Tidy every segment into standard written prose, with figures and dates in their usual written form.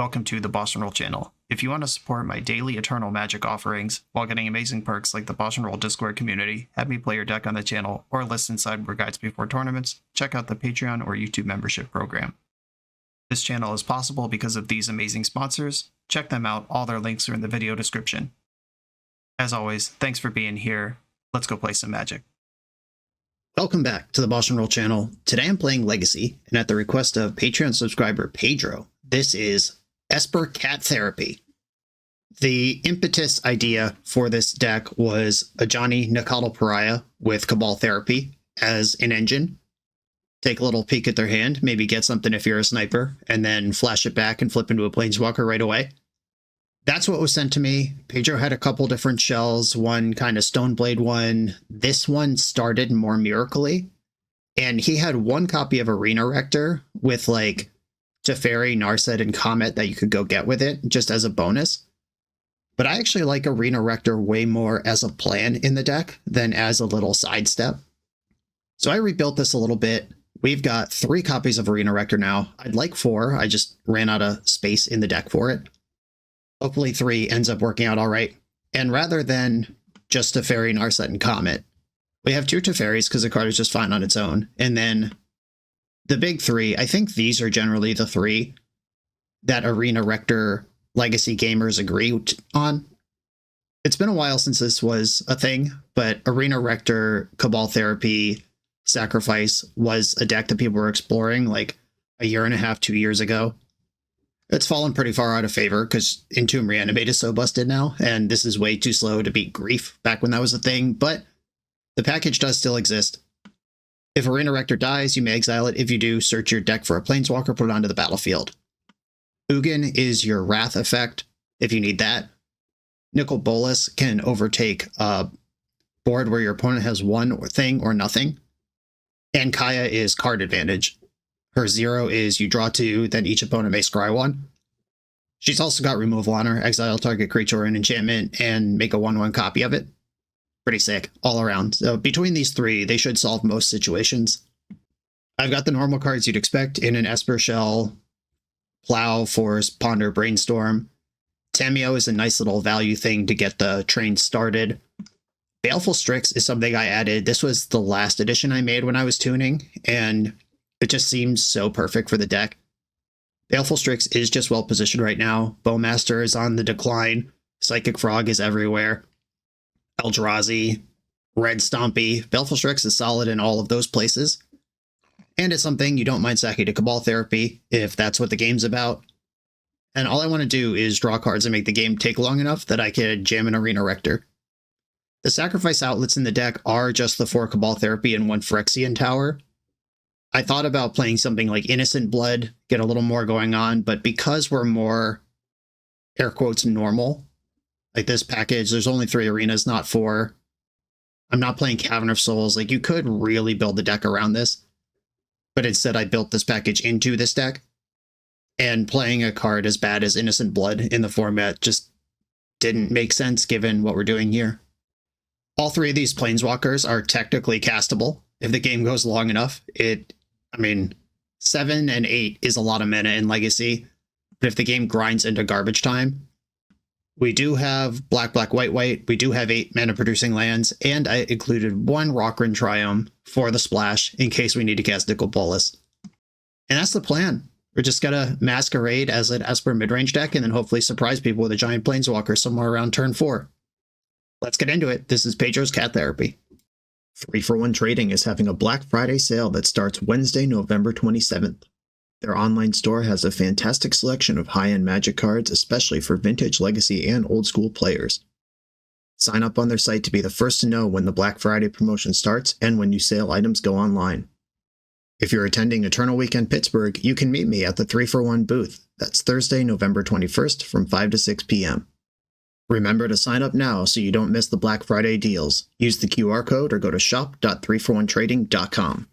welcome to the BoshNRoll channel. If you want to support my daily Eternal Magic offerings while getting amazing perks like the BoshNRoll Discord community, have me play your deck on the channel, or listen sideboard guides before tournaments, check out the Patreon or YouTube membership program. This channel is possible because of these amazing sponsors. Check them out, all their links are in the video description. As always, thanks for being here. Let's go play some Magic. Welcome back to the BoshNRoll channel. Today I'm playing Legacy, and at the request of Patreon subscriber Pedro, this is Esper Cat Therapy. The impetus idea for this deck was Ajani Nakadal Pariah with Cabal Therapy as an engine. Take a little peek at their hand, maybe get something if you're a sniper, and then flash it back and flip into a Planeswalker right away. That's what was sent to me. Pedro had a couple different shells, one kind of Stoneblade one. This one started more miracly, and he had one copy of Arena Rector with like Teferi, Narset, and Comet that you could go get with it just as a bonus. But I actually like Arena Rector way more as a plan in the deck than as a little sidestep. So I rebuilt this a little bit. We've got 3 copies of Arena Rector now. I'd like 4. I just ran out of space in the deck for it. Hopefully 3 ends up working out all right. And rather than just Teferi, Narset, and Comet, we have 2 Teferis because the card is just fine on its own. And then the big 3, I think these are generally the 3 that Arena Rector Legacy gamers agree on. It's been a while since this was a thing, but Arena Rector Cabal Therapy Sacrifice was a deck that people were exploring like a year and a half, 2 years ago. It's fallen pretty far out of favor because Entomb Reanimate is so busted now, and this is way too slow to beat Grief back when that was a thing, but the package does still exist. If Arena Rector dies, you may exile it. If you do, search your deck for a Planeswalker, put it onto the battlefield. Ugin is your Wrath effect, if you need that. Nicol Bolas can overtake a board where your opponent has one thing or nothing. And Kaya is card advantage. Her 0 is you draw 2, then each opponent may scry 1. She's also got removal on her, exile target creature or an enchantment, and make a 1/1 copy of it. Pretty sick, all around. So between these 3, they should solve most situations. I've got the normal cards you'd expect in an Esper shell. Plow, Force, Ponder, Brainstorm. Tamiyo is a nice little value thing to get the train started. Baleful Strix is something I added. This was the last edition I made when I was tuning, and it just seems so perfect for the deck. Baleful Strix is just well positioned right now. Bowmaster is on the decline. Psychic Frog is everywhere. Eldrazi, Red Stompy. Baleful Strix is solid in all of those places. And it's something you don't mind sacking to Cabal Therapy if that's what the game's about. And all I want to do is draw cards and make the game take long enough that I could jam an Arena Rector. The sacrifice outlets in the deck are just the 4 Cabal Therapy and 1 Phyrexian Tower. I thought about playing something like Innocent Blood, get a little more going on, but because we're more, air quotes, normal, like this package, there's only 3 arenas, not 4. I'm not playing Cavern of Souls. Like, you could really build the deck around this, but instead I built this package into this deck, and playing a card as bad as Innocent Blood in the format just didn't make sense given what we're doing here. All 3 of these Planeswalkers are technically castable if the game goes long enough. I mean, 7 and 8 is a lot of mana in Legacy, but if the game grinds into garbage time, we do have black, black, white, white. We do have 8 mana producing lands, and I included 1 Rockrin Triome for the splash in case we need to cast Nicol Bolas. And that's the plan. We're just gonna masquerade as an Esper midrange deck and then hopefully surprise people with a giant Planeswalker somewhere around turn 4. Let's get into it. This is Pedro's Cat Therapy. 3-for-1 Trading is having a Black Friday sale that starts Wednesday, November 27th. Their online store has a fantastic selection of high-end Magic cards, especially for vintage, legacy, and old-school players. Sign up on their site to be the first to know when the Black Friday promotion starts and when new sale items go online. If you're attending Eternal Weekend Pittsburgh, you can meet me at the 3-for-1 booth. That's Thursday, November 21st from 5 to 6 p.m. Remember to sign up now so you don't miss the Black Friday deals. Use the QR code or go to shop.3for1trading.com.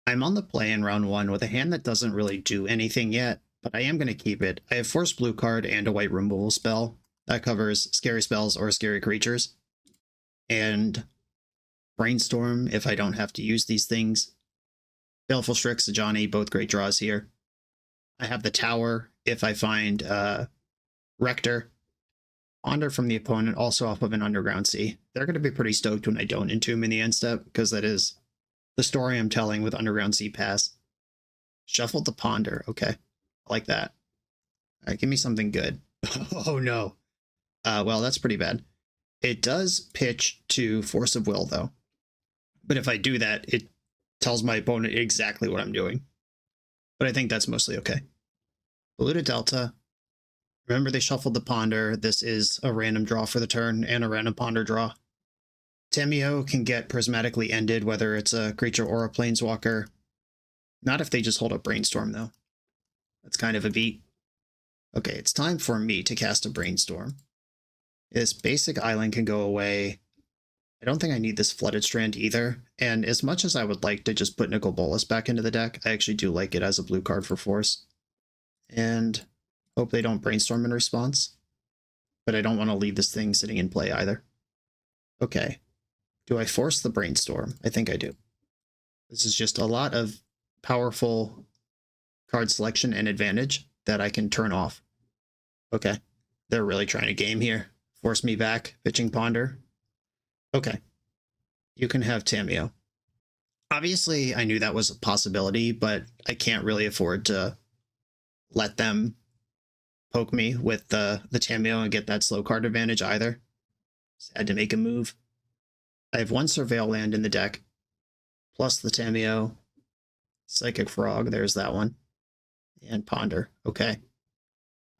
I'm on the play in round 1 with a hand that doesn't really do anything yet, but I am going to keep it. I have Force Blue card and a white removal spell that covers scary spells or scary creatures. And Brainstorm if I don't have to use these things. Baleful Strix, Ajani, both great draws here. I have the Tower if I find Rector, Ponder from the opponent, also off of an Underground Sea. They're going to be pretty stoked when I don't Entomb in the end step, because that is the story I'm telling with Underground Sea Pass. Shuffled the Ponder. Okay. I like that. All right, give me something good. Oh, no. Well, that's pretty bad. It does pitch to Force of Will, though. But if I do that, it tells my opponent exactly what I'm doing. But I think that's mostly okay. Blue to Delta. Remember, they shuffled the Ponder. This is a random draw for the turn and a random Ponder draw. Tamiyo can get prismatically ended, whether it's a creature or a planeswalker. Not if they just hold up Brainstorm, though. That's kind of a beat. Okay, it's time for me to cast a Brainstorm. This basic island can go away. I don't think I need this Flooded Strand either. And as much as I would like to just put Nicol Bolas back into the deck, I actually do like it as a blue card for Force. And hope they don't Brainstorm in response. But I don't want to leave this thing sitting in play either. Okay. Do I force the Brainstorm? I think I do. This is just a lot of powerful card selection and advantage that I can turn off. Okay. They're really trying to game here. Force me back, pitching Ponder. Okay. You can have Tamiyo. Obviously, I knew that was a possibility, but I can't really afford to let them poke me with the Tamiyo and get that slow card advantage either. Just had to make a move. I have one Surveil land in the deck, plus the Tamiyo, Psychic Frog, there's that one, and Ponder. Okay.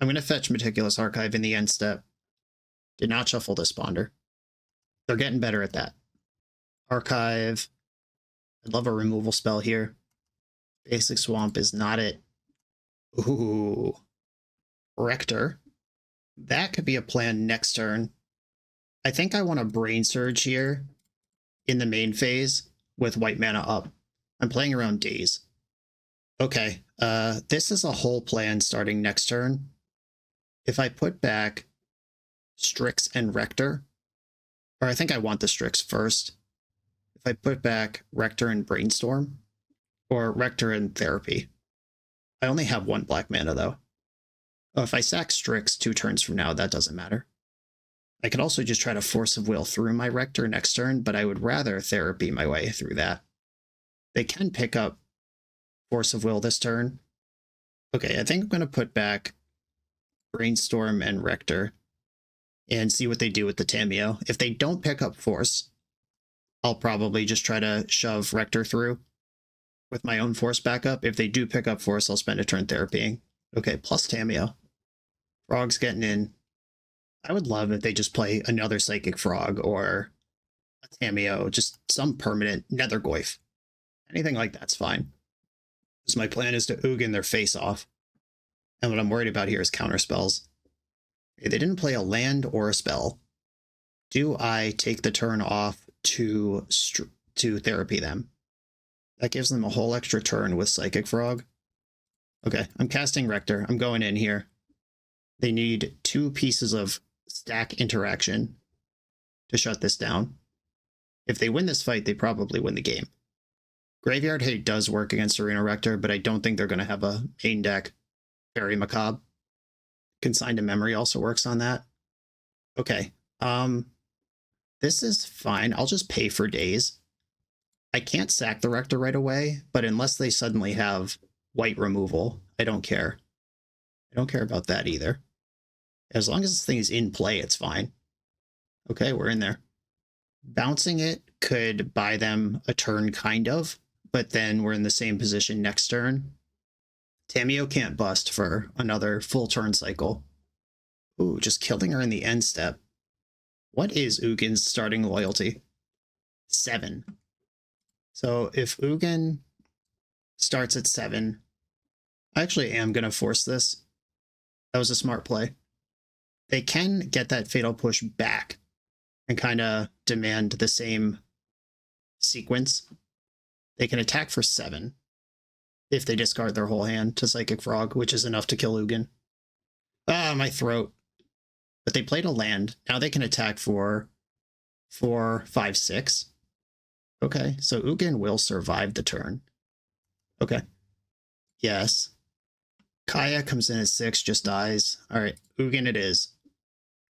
I'm going to fetch Meticulous Archive in the end step. Did not shuffle this Ponder. They're getting better at that. Archive. I'd love a removal spell here. Basic Swamp is not it. Ooh. Rector. That could be a plan next turn. I think I want to Brain Surge here in the main phase with white mana up. I'm playing around Daze. Okay, this is a whole plan starting next turn. If I put back Strix and Rector, or I think I want the Strix first. If I put back Rector and Brainstorm, or Rector and Therapy. I only have one black mana, though. Oh, if I sack Strix 2 turns from now, that doesn't matter. I could also just try to Force of Will through my Rector next turn, but I would rather Therapy my way through that. They can pick up Force of Will this turn. Okay, I think I'm going to put back Brainstorm and Rector and see what they do with the Tamiyo. If they don't pick up Force, I'll probably just try to shove Rector through with my own Force backup. If they do pick up Force, I'll spend a turn therapying. Okay, plus Tamiyo. Frog's getting in. I would love if they just play another Psychic Frog or a Tamiyo, just some permanent Nethergoyf. Anything like that's fine. Because my plan is to Ugin their face off. And what I'm worried about here is counterspells. They didn't play a land or a spell. Do I take the turn off to therapy them? That gives them a whole extra turn with Psychic Frog. Okay, I'm casting Rector. I'm going in here. They need 2 pieces of stack interaction to shut this down. If they win this fight, they probably win the game. Graveyard Hate does work against Arena Rector, but I don't think they're going to have a main deck. Very macabre. Consigned to Memory also works on that. Okay. This is fine. I'll just pay for Daze. I can't sack the Rector right away, but unless they suddenly have white removal, I don't care. I don't care about that either. As long as this thing is in play, it's fine. Okay, we're in there. Bouncing it could buy them a turn, kind of, but then we're in the same position next turn. Tamiyo can't bust for another full turn cycle. Ooh, just killing her in the end step. What is Ugin's starting loyalty? 7. So if Ugin starts at 7, I actually am going to force this. That was a smart play. They can get that Fatal Push back and kind of demand the same sequence. They can attack for 7 if they discard their whole hand to Psychic Frog, which is enough to kill Ugin. Ah, my throat. But they played a land. Now they can attack for 4, 5, 6. Okay, so Ugin will survive the turn. Okay. Yes. Kaya comes in at 6, just dies. All right, Ugin it is.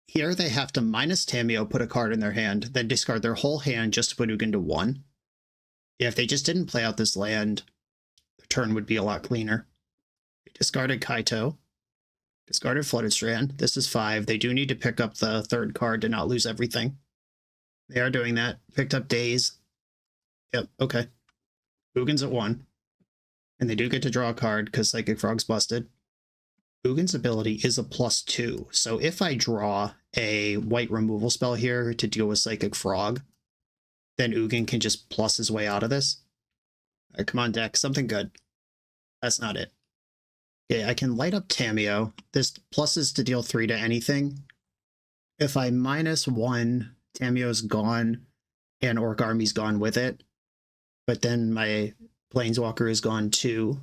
Here they have to minus Tamio, put a card in their hand, then discard their whole hand just to put Ugin to 1. If they just didn't play out this land, their turn would be a lot cleaner. They discarded Kaito, discarded Flooded Strand. This is 5. They do need to pick up the 3rd card to not lose everything. They are doing that. Picked up Daze. Yep, okay. Ugin's at 1. And they do get to draw a card because Psychic Frog's busted. Ugin's ability is a +2. So if I draw a white removal spell here to deal with Psychic Frog, then Ugin can just plus his way out of this. All right, come on, deck. Something good. That's not it. Okay, I can light up Tamio. This pluses to deal 3 to anything. If I -1, Tamio's gone and Orc Army's gone with it. But then my Planeswalker is gone too,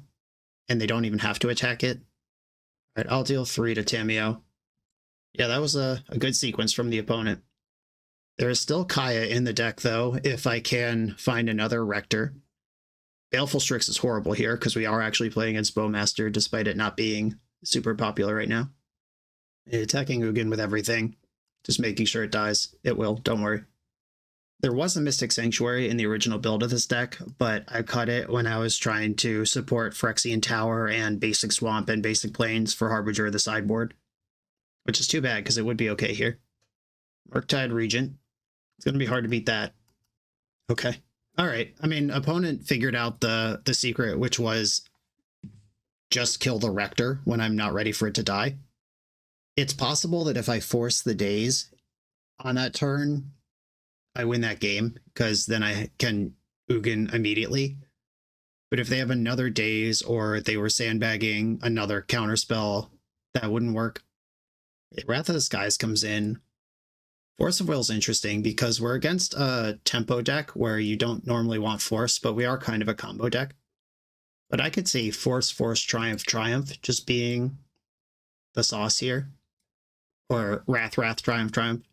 and they don't even have to attack it. All right, I'll deal 3 to Tamio. Yeah, that was a good sequence from the opponent. There is still Kaya in the deck, though, if I can find another Rector. Baleful Strix is horrible here, because we are actually playing against Bowmaster, despite it not being super popular right now. Attacking Ugin with everything, just making sure it dies. It will, don't worry. There was a Mystic Sanctuary in the original build of this deck, but I cut it when I was trying to support Phyrexian Tower and Basic Swamp and Basic Plains for Harbinger of the sideboard. Which is too bad, because it would be okay here. Murktide Regent. It's going to be hard to beat that. Okay. Alright. I mean, opponent figured out the secret, which was just kill the Rector when I'm not ready for it to die. It's possible that if I force the Daze on that turn, I win that game, because then I can Ugin immediately. But if they have another Daze, or they were sandbagging another counterspell, that wouldn't work. Wrath of the Skies comes in. Force of Will is interesting, because we're against a tempo deck where you don't normally want Force, but we are kind of a combo deck. But I could see Force, Force, Triumph, Triumph just being the sauce here. Or Wrath, Wrath, Triumph, Triumph.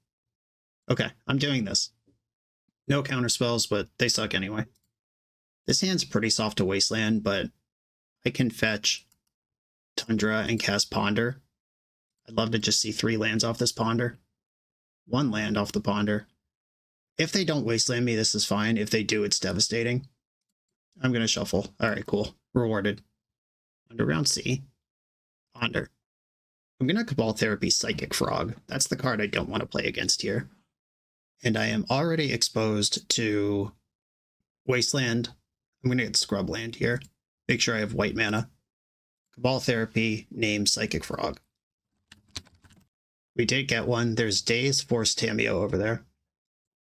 Okay, I'm doing this. No counter spells, but they suck anyway. This hand's pretty soft to Wasteland, but I can fetch Tundra and cast Ponder. I'd love to just see 3 lands off this Ponder. 1 land off the Ponder. If they don't Wasteland me, this is fine. If they do, it's devastating. I'm going to shuffle. Alright, cool. Rewarded. Underground Sea. Ponder. I'm going to Cabal Therapy Psychic Frog. That's the card I don't want to play against here. And I am already exposed to Wasteland. I'm going to get Scrubland here. Make sure I have white mana. Cabal Therapy, name Psychic Frog. We did get one. There's Daze, Force, Tamio over there.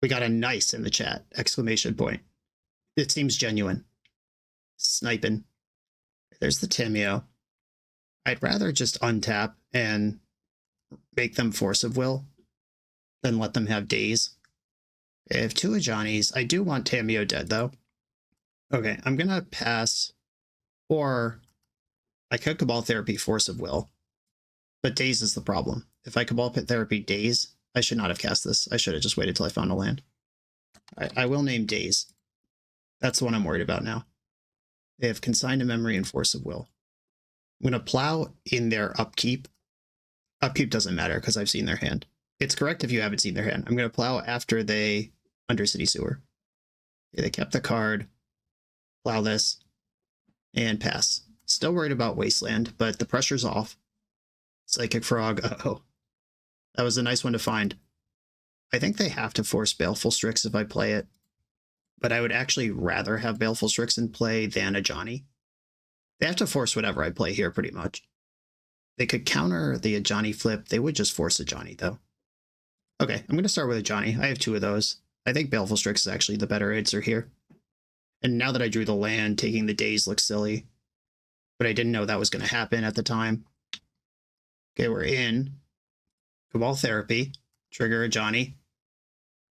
We got a nice in the chat! Exclamation point. It seems genuine. Sniping. There's the Tamio. I'd rather just untap and make them Force of Will than let them have Daze. I have 2 Ajanis. I do want Tamio dead, though. Okay, I'm going to pass. Or I could Cabal Therapy Force of Will. But Daze is the problem. If I Cabal Pit Therapy Daze, I should not have cast this. I should have just waited till I found a land. I will name Daze. That's the one I'm worried about now. They have Consign to Memory and Force of Will. I'm going to plow in their Upkeep. Upkeep doesn't matter because I've seen their hand. It's correct if you haven't seen their hand. I'm going to plow after they Undercity Sewer. Okay, they kept the card. Plow this. And pass. Still worried about Wasteland, but the pressure's off. Psychic Frog. Uh-oh. That was a nice one to find. I think they have to force Baleful Strix if I play it. But I would actually rather have Baleful Strix in play than Ajani. They have to force whatever I play here, pretty much. They could counter the Ajani flip. They would just force Ajani, though. Okay, I'm going to start with Ajani. I have 2 of those. I think Baleful Strix is actually the better answer here. And now that I drew the land, taking the Daze looks silly. But I didn't know that was going to happen at the time. Okay, we're in. Cabal Therapy. Trigger Ajani.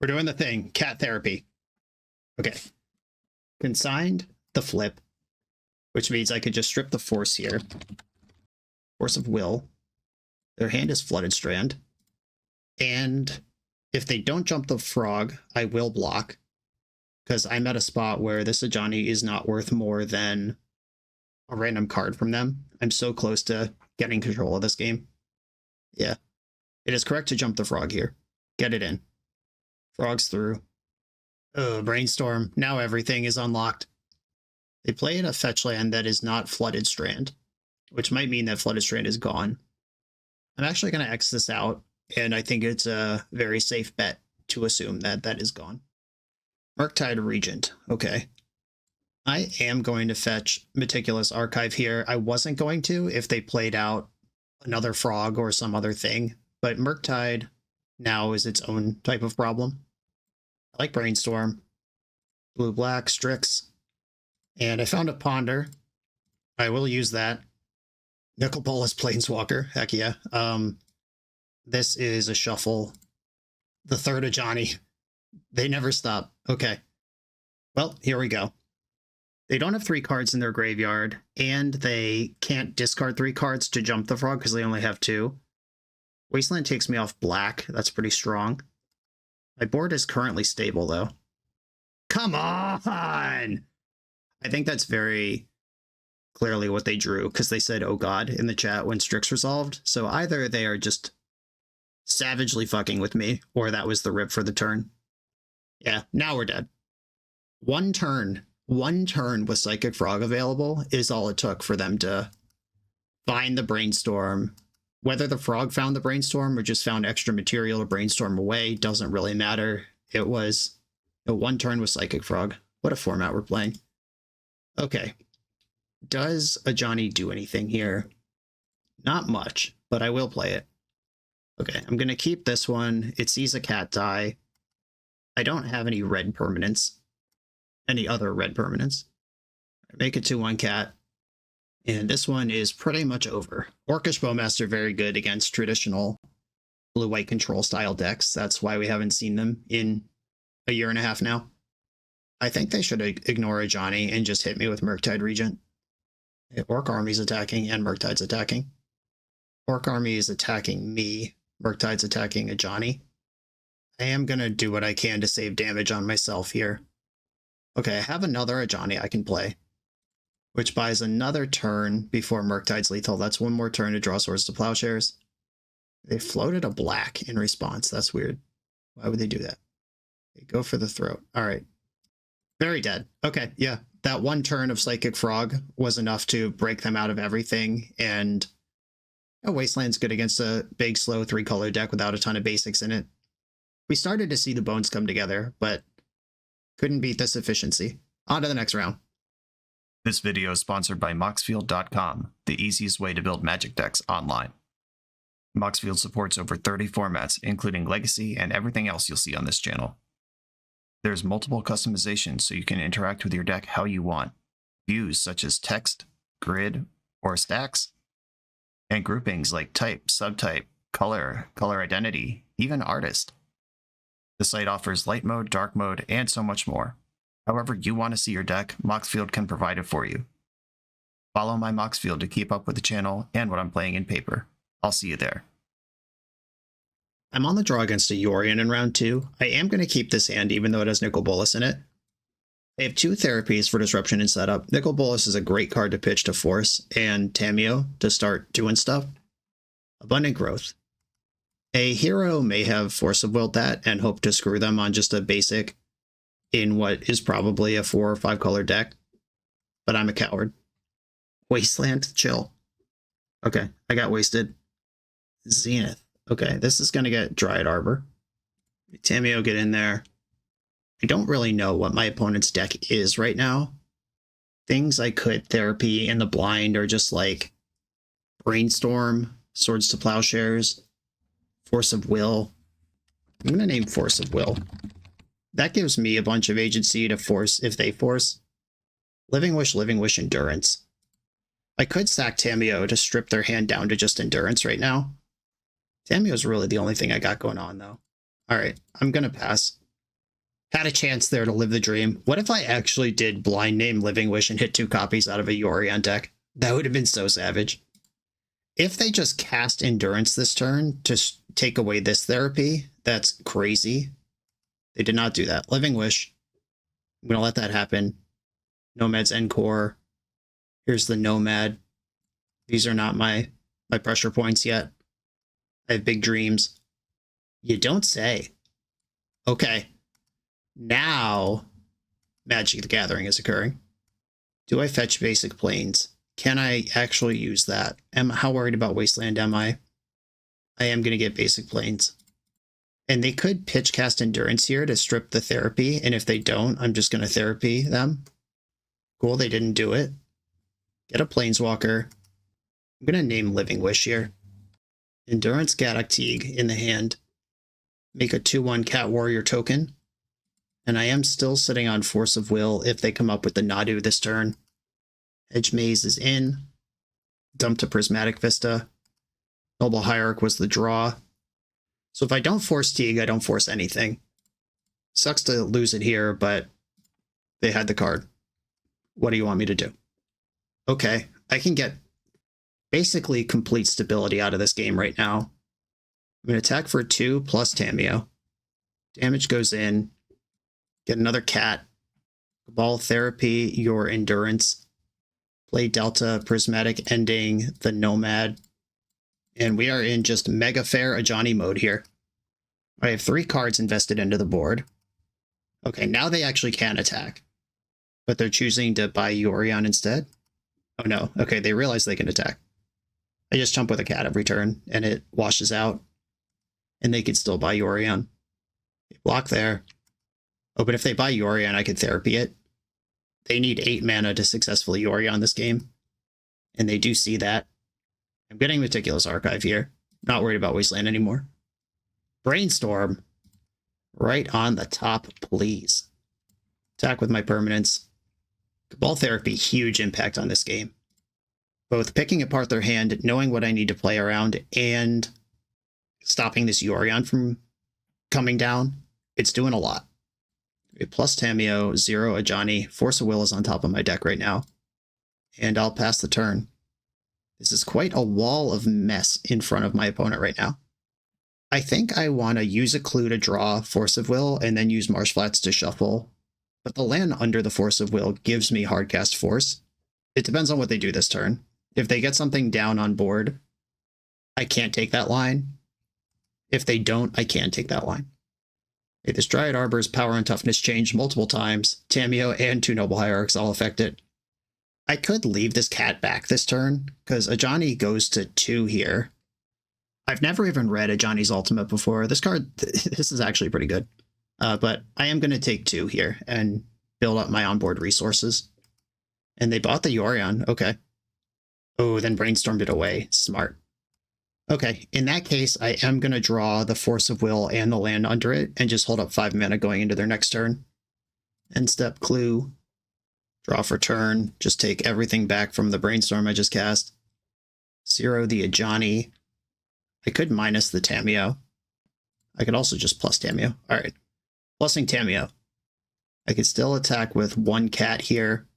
We're doing the thing. Cat Therapy. Okay. Consigned the flip, which means I could just strip the Force here. Force of Will. Their hand is Flooded Strand. And if they don't jump the Frog, I will block. Because I'm at a spot where this Ajani is not worth more than a random card from them. I'm so close to getting control of this game. Yeah. It is correct to jump the frog here. Get it in. Frog's through. Oh, Brainstorm. Now everything is unlocked. They played a fetch land that is not Flooded Strand, which might mean that Flooded Strand is gone. I'm actually going to X this out, and I think it's a very safe bet to assume that that is gone. Murktide Regent. Okay. I am going to fetch Meticulous Archive here. I wasn't going to if they played out another frog or some other thing, but Murktide now is its own type of problem. I like Brainstorm. Blue-black, Strix. And I found a Ponder. I will use that. Nicol Bolas Planeswalker. Heck yeah. This is a shuffle. The third Ajani. They never stop. Okay. Well, here we go. They don't have 3 cards in their graveyard, and they can't discard 3 cards to jump the frog because they only have 2. Wasteland takes me off black. That's pretty strong. My board is currently stable, though. Come on! I think that's very clearly what they drew, because they said, oh god, in the chat when Strix resolved. So either they are just savagely fucking with me, or that was the rip for the turn. Yeah, now we're dead. One turn with Psychic Frog available is all it took for them to find the Brainstorm. Whether the frog found the Brainstorm or just found extra material to brainstorm away doesn't really matter. It was a 1 turn with Psychic Frog. What a format we're playing. Okay. Does Ajani do anything here? Not much, but I will play it. Okay, I'm going to keep this one. It sees a cat die. I don't have any red permanents. Any other red permanents. Make it to 1 cat. And this one is pretty much over. Orcish Bowmaster, very good against traditional blue-white control style decks. That's why we haven't seen them in a year and a half now. I think they should ignore Ajani and just hit me with Murktide Regent. Orc Army's attacking and Murktide's attacking. Orc Army is attacking me. Murktide's attacking Ajani. I am going to do what I can to save damage on myself here. Okay, I have another Ajani I can play, which buys another turn before Murktide's lethal. That's 1 more turn to draw Swords to Plowshares. They floated a black in response. That's weird. Why would they do that? They go for the throat. All right. Very dead. Okay, yeah. That 1 turn of Psychic Frog was enough to break them out of everything, and Wasteland's good against a big, slow 3-color deck without a ton of basics in it. We started to see the bones come together, but couldn't beat this efficiency. On to the next round. This video is sponsored by Moxfield.com, the easiest way to build Magic decks online. Moxfield supports over 30 formats, including Legacy and everything else you'll see on this channel. There's multiple customizations so you can interact with your deck how you want. Views such as text, grid, or stacks, and groupings like type, subtype, color, color identity, even artist. The site offers light mode, dark mode, and so much more. However you want to see your deck, Moxfield can provide it for you. Follow my Moxfield to keep up with the channel and what I'm playing in paper. I'll see you there. I'm on the draw against a Yorion in round 2. I am going to keep this hand even though it has Nicol Bolas in it. I have 2 therapies for disruption and setup. Nicol Bolas is a great card to pitch to Force, and Tamiyo to start doing stuff. Abundant Growth. A hero may have Force of Will that and hope to screw them on just a basic in what is probably a 4 or 5 color deck, but I'm a coward. Wasteland, chill. Okay, I got wasted. Zenith. Okay, this is going to get Dryad Arbor. Tamiyo, get in there. I don't really know what my opponent's deck is right now. Things I could therapy in the blind are just like Brainstorm, Swords to Plowshares, Force of Will. I'm going to name Force of Will. That gives me a bunch of agency to force if they force. Living Wish, Endurance. I could sack Tamiyo to strip their hand down to just Endurance right now. Tamiyo's really the only thing I got going on, though. Alright, I'm going to pass. Had a chance there to live the dream. What if I actually did blind name Living Wish and hit 2 copies out of a Yorion deck? That would have been so savage. If they just cast Endurance this turn to take away this therapy, that's crazy. They did not do that. Living Wish. I'm going to let that happen. Nomad's Encore. Here's the Nomad. These are not my pressure points yet. I have big dreams. You don't say. Okay. Now, Magic the Gathering is occurring. Do I fetch basic planes? Can I actually use that? How worried about Wasteland am I? I am going to get basic planes. And they could pitch cast Endurance here to strip the therapy, and if they don't, I'm just going to therapy them. Cool, they didn't do it. Get a Planeswalker. I'm going to name Living Wish here. Endurance Gaddock Teague in the hand. Make a 2/1 Cat Warrior token. And I am still sitting on Force of Will if they come up with the Nadu this turn. Edge Maze is in. Dump to Prismatic Vista. Noble Hierarch was the draw. So if I don't force Teague, I don't force anything. Sucks to lose it here, but they had the card. What do you want me to do? Okay, I can get basically complete stability out of this game right now. I'm going to attack for 2 plus Tamiyo. Damage goes in. Get another cat. Cabal Therapy, your Endurance. Play Delta, Prismatic Ending, the Nomad. And we are in just Mega Fair Ajani mode here. I have 3 cards invested into the board. Okay, now they actually can attack. But they're choosing to buy Yorion instead. Oh no, okay, they realize they can attack. I just jump with a cat every turn, and it washes out. And they could still buy Yorion. Block there. Oh, but if they buy Yorion, I could therapy it. They need 8 mana to successfully Yorion this game. And they do see that. I'm getting Meticulous Archive here. Not worried about Wasteland anymore. Brainstorm. Right on the top, please. Attack with my permanents. Cabal Therapy, huge impact on this game. Both picking apart their hand, knowing what I need to play around, and stopping this Yorion from coming down. It's doing a lot. Plus Tamiyo, 0 Ajani. Force of Will is on top of my deck right now. And I'll pass the turn. This is quite a wall of mess in front of my opponent right now. I think I want to use a clue to draw Force of Will and then use Marsh Flats to shuffle. But the land under the Force of Will gives me Hardcast Force. It depends on what they do this turn. If they get something down on board, I can't take that line. If they don't, I can take that line. Okay, this Dryad Arbor's power and toughness changed multiple times. Tamiyo and 2 Noble Hierarchs all affect it. I could leave this cat back this turn, because Ajani goes to 2 here. I've never even read Ajani's Ultimate before. This card, this is actually pretty good. But I am going to take 2 here and build up my onboard resources. And they bought the Yorion. Okay. Oh, then brainstormed it away. Smart. Okay, in that case, I am going to draw the Force of Will and the land under it and just hold up 5 mana going into their next turn. End step clue. Draw for turn. Just take everything back from the brainstorm I just cast. 0 the Ajani. I could minus the Tamiyo. I could also just plus Tamiyo. Alright. Plussing Tamiyo. I could still attack with 1 cat here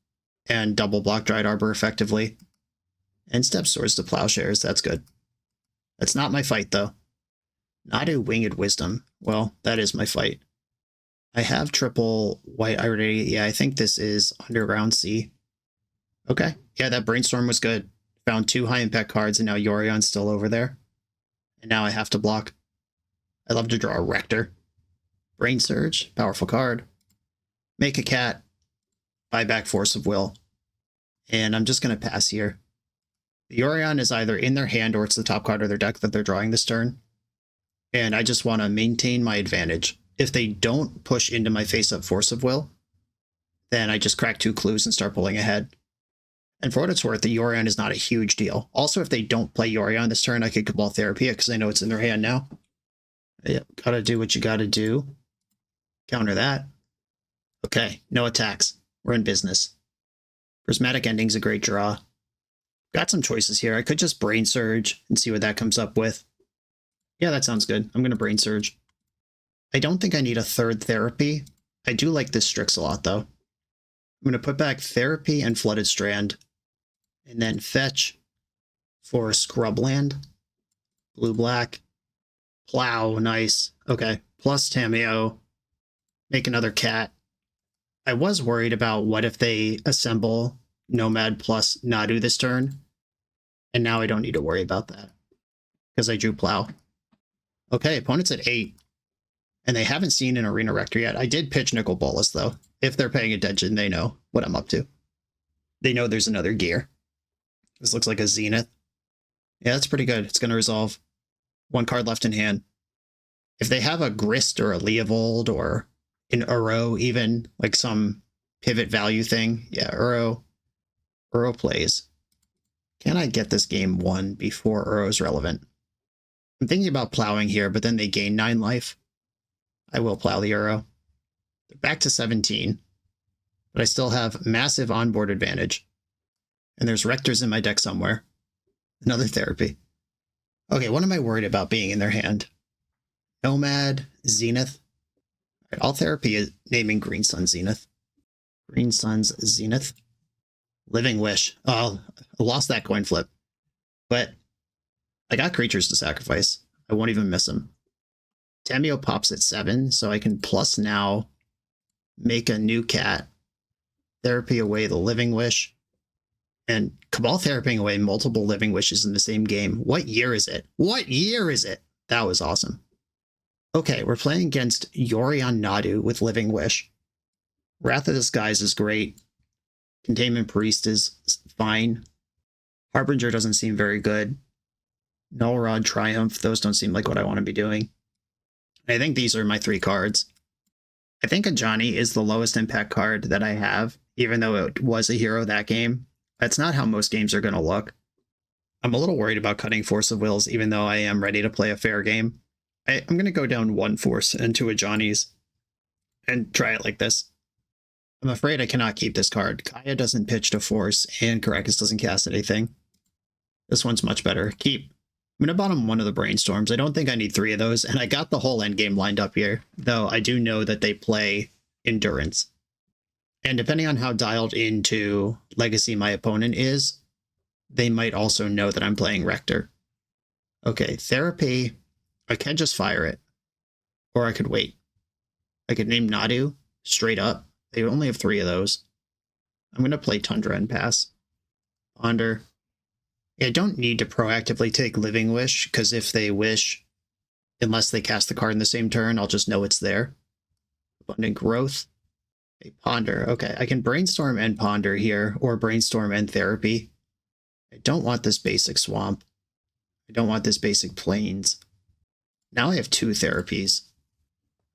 and double block Dryad Arbor effectively. End step Swords to Plowshares. That's good. That's not my fight, though. Not a Winged Wisdom. Well, that is my fight. I have triple white already. Yeah, I think this is Underground Sea. Okay. Yeah, that Brainstorm was good. Found 2 high impact cards, and now Yorion's still over there. And now I have to block. I love to draw a Rector. Brain Surge, powerful card. Make a cat. Buy back Force of Will. And I'm just going to pass here. The Yorion is either in their hand or it's the top card of their deck that they're drawing this turn. And I just want to maintain my advantage. If they don't push into my face-up Force of Will, then I just crack 2 clues and start pulling ahead. And for what it's worth, the Yorion is not a huge deal. Also, if they don't play Yorion this turn, I could Cabal Therapy it because I know it's in their hand now. Yep, gotta do what you gotta do. Counter that. Okay, no attacks. We're in business. Prismatic Ending's a great draw. Got some choices here. I could just Brain Surge and see what that comes up with. Yeah, that sounds good. I'm going to Brain Surge. I don't think I need a 3rd Therapy. I do like this Strix a lot, though. I'm going to put back Therapy and Flooded Strand. And then fetch for Scrubland. Blue-black. Plow, nice. Okay, plus Tamiyo. Make another cat. I was worried about what if they assemble Nomad plus Nadu this turn. And now I don't need to worry about that because I drew Plow. Okay, opponent's at 8. And they haven't seen an Arena Rector yet. I did pitch Nicol Bolas, though. If they're paying attention, they know what I'm up to. They know there's another gear. This looks like a Zenith. Yeah, that's pretty good. It's going to resolve. 1 card left in hand. If they have a Grist or a Leovold or an Uro even, like some pivot value thing, yeah, Uro plays. Can I get this game won before Uro's relevant? I'm thinking about plowing here, but then they gain 9 life. I will plow the Uro. They're back to 17, but I still have massive onboard advantage. And there's Rectors in my deck somewhere. Another therapy. Okay, what am I worried about being in their hand? Nomad, Zenith. All right, all therapy is naming Green Sun Zenith. Green Sun's Zenith. Living Wish. Oh, I lost that coin flip. But I got creatures to sacrifice. I won't even miss them. Tamio pops at 7, so I can plus now make a new cat. Therapy away the Living Wish. And Cabal therapying away multiple Living Wishes in the same game. What year is it? What year is it? That was awesome. Okay, we're playing against Yorion Nadu with Living Wish. Wrath of the Skies is great. Containment Priest is fine. Harbinger doesn't seem very good. Null Rod, Triumph, those don't seem like what I want to be doing. I think these are my 3 cards. I think Ajani is the lowest impact card that I have, even though it was a hero that game. That's not how most games are going to look. I'm a little worried about cutting Force of Wills, even though I am ready to play a fair game. I'm going to go down 1 Force into Ajani's and try it like this. I'm afraid I cannot keep this card. Kaya doesn't pitch to Force, and Karakas doesn't cast anything. This one's much better. Keep. I'm going to bottom 1 of the Brainstorms. I don't think I need 3 of those, and I got the whole endgame lined up here, though I do know that they play Endurance. And depending on how dialed into Legacy my opponent is, they might also know that I'm playing Rector. Okay, Therapy. I can just fire it. Or I could wait. I could name Nadu straight up. They only have 3 of those. I'm going to play Tundra and pass. Ponder. I don't need to proactively take Living Wish, because if they wish, unless they cast the card in the same turn, I'll just know it's there. Abundant Growth. A Ponder. Okay, I can Brainstorm and Ponder here, or Brainstorm and Therapy. I don't want this basic Swamp. I don't want this basic Plains. Now I have 2 therapies.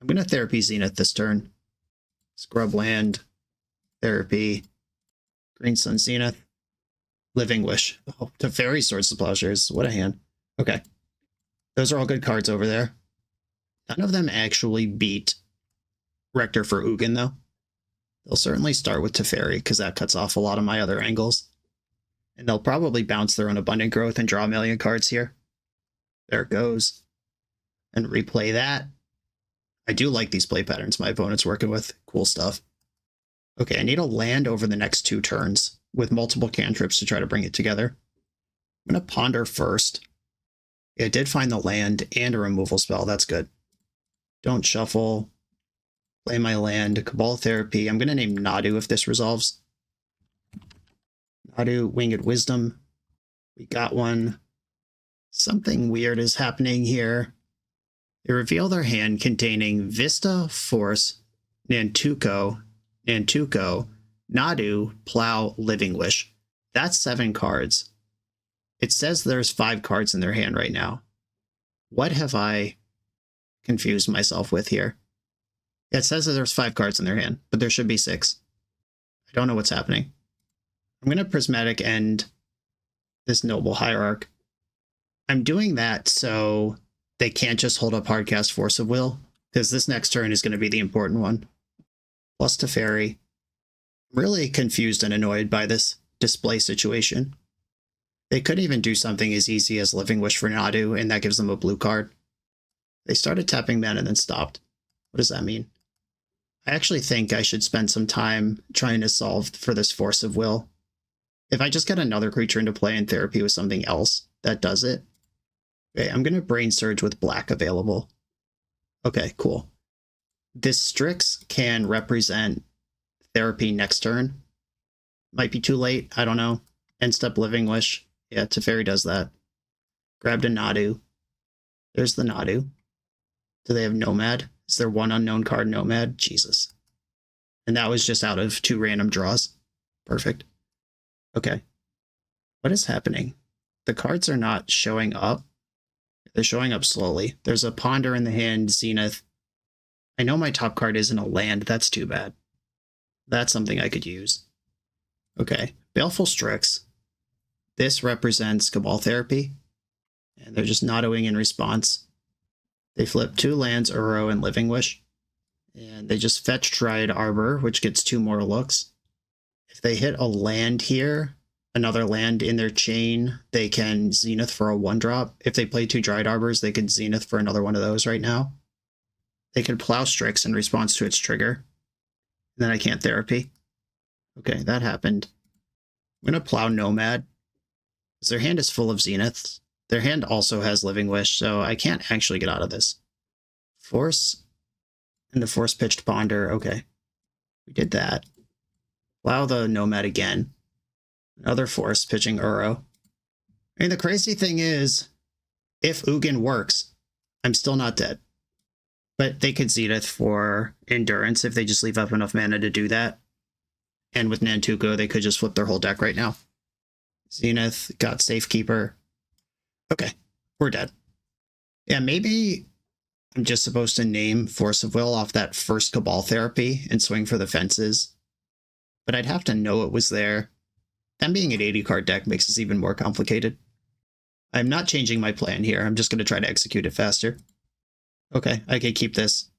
I'm going to Therapy Zenith this turn. Scrubland. Therapy. Green Sun Zenith. Living Wish. Oh, Teferi Swords to Plowshares. What a hand. Okay. Those are all good cards over there. None of them actually beat Rector for Ugin, though. They'll certainly start with Teferi, because that cuts off a lot of my other angles. And they'll probably bounce their own Abundant Growth and draw a million cards here. There it goes. And replay that. I do like these play patterns my opponent's working with. Cool stuff. Okay, I need a land over the next 2 turns with multiple cantrips to try to bring it together. I'm going to Ponder first. I did find the land and a removal spell. That's good. Don't shuffle. Play my land. Cabal Therapy. I'm going to name Nadu if this resolves. Nadu, Winged Wisdom. We got one. Something weird is happening here. They reveal their hand containing Vista, Force, Nantuko, Nadu, Plow, Living Wish. That's 7 cards. It says there's 5 cards in their hand right now. What have I confused myself with here? It says that there's 5 cards in their hand, but there should be 6. I don't know what's happening. I'm going to Prismatic End this Noble Hierarch. I'm doing that so they can't just hold up Hardcast Force of Will, because this next turn is going to be the important one. Plus Teferi. I'm really confused and annoyed by this display situation. They could even do something as easy as Living Wish for Nadu, and that gives them a blue card. They started tapping mana and then stopped. What does that mean? I actually think I should spend some time trying to solve for this Force of Will. If I just get another creature into play in Therapy with something else, that does it. Okay, I'm going to Brain Surge with black available. Okay, cool. This Strix can represent Therapy next turn. Might be too late. I don't know. End step Living Wish. Yeah, Teferi does that. Grabbed a Nadu. There's the Nadu. Do they have Nomad? Is there one unknown card Nomad? Jesus. And that was just out of 2 random draws. Perfect. Okay. What is happening? The cards are not showing up. They're showing up slowly. There's a Ponder in the hand, Zenith. I know my top card isn't a land. That's too bad. That's something I could use. Okay. Baleful Strix. This represents Cabal Therapy. And they're just Nadoing in response. They flip 2 lands, Uro and Living Wish. And they just fetch Dryad Arbor, which gets 2 more looks. If they hit a land here, another land in their chain, they can Zenith for a 1-drop. If they play 2 Dryad Arbors, they could Zenith for another one of those right now. They could Plow Strix in response to its trigger. And then I can't Therapy. Okay, that happened. I'm going to Plow Nomad. Because their hand is full of Zeniths. Their hand also has Living Wish, so I can't actually get out of this. Force. And the Force pitched Ponder. Okay. We did that. Plow the Nomad again. Another Force pitching Uro. I mean, the crazy thing is, if Ugin works, I'm still not dead. But they could Zenith for Endurance if they just leave up enough mana to do that. And with Nantuko, they could just flip their whole deck right now. Zenith got Safekeeper. Okay, we're dead. Yeah, maybe I'm just supposed to name Force of Will off that first Cabal Therapy and swing for the fences. But I'd have to know it was there. Them being an 80-card deck makes this even more complicated. I'm not changing my plan here. I'm just going to try to execute it faster. Okay, I can keep this.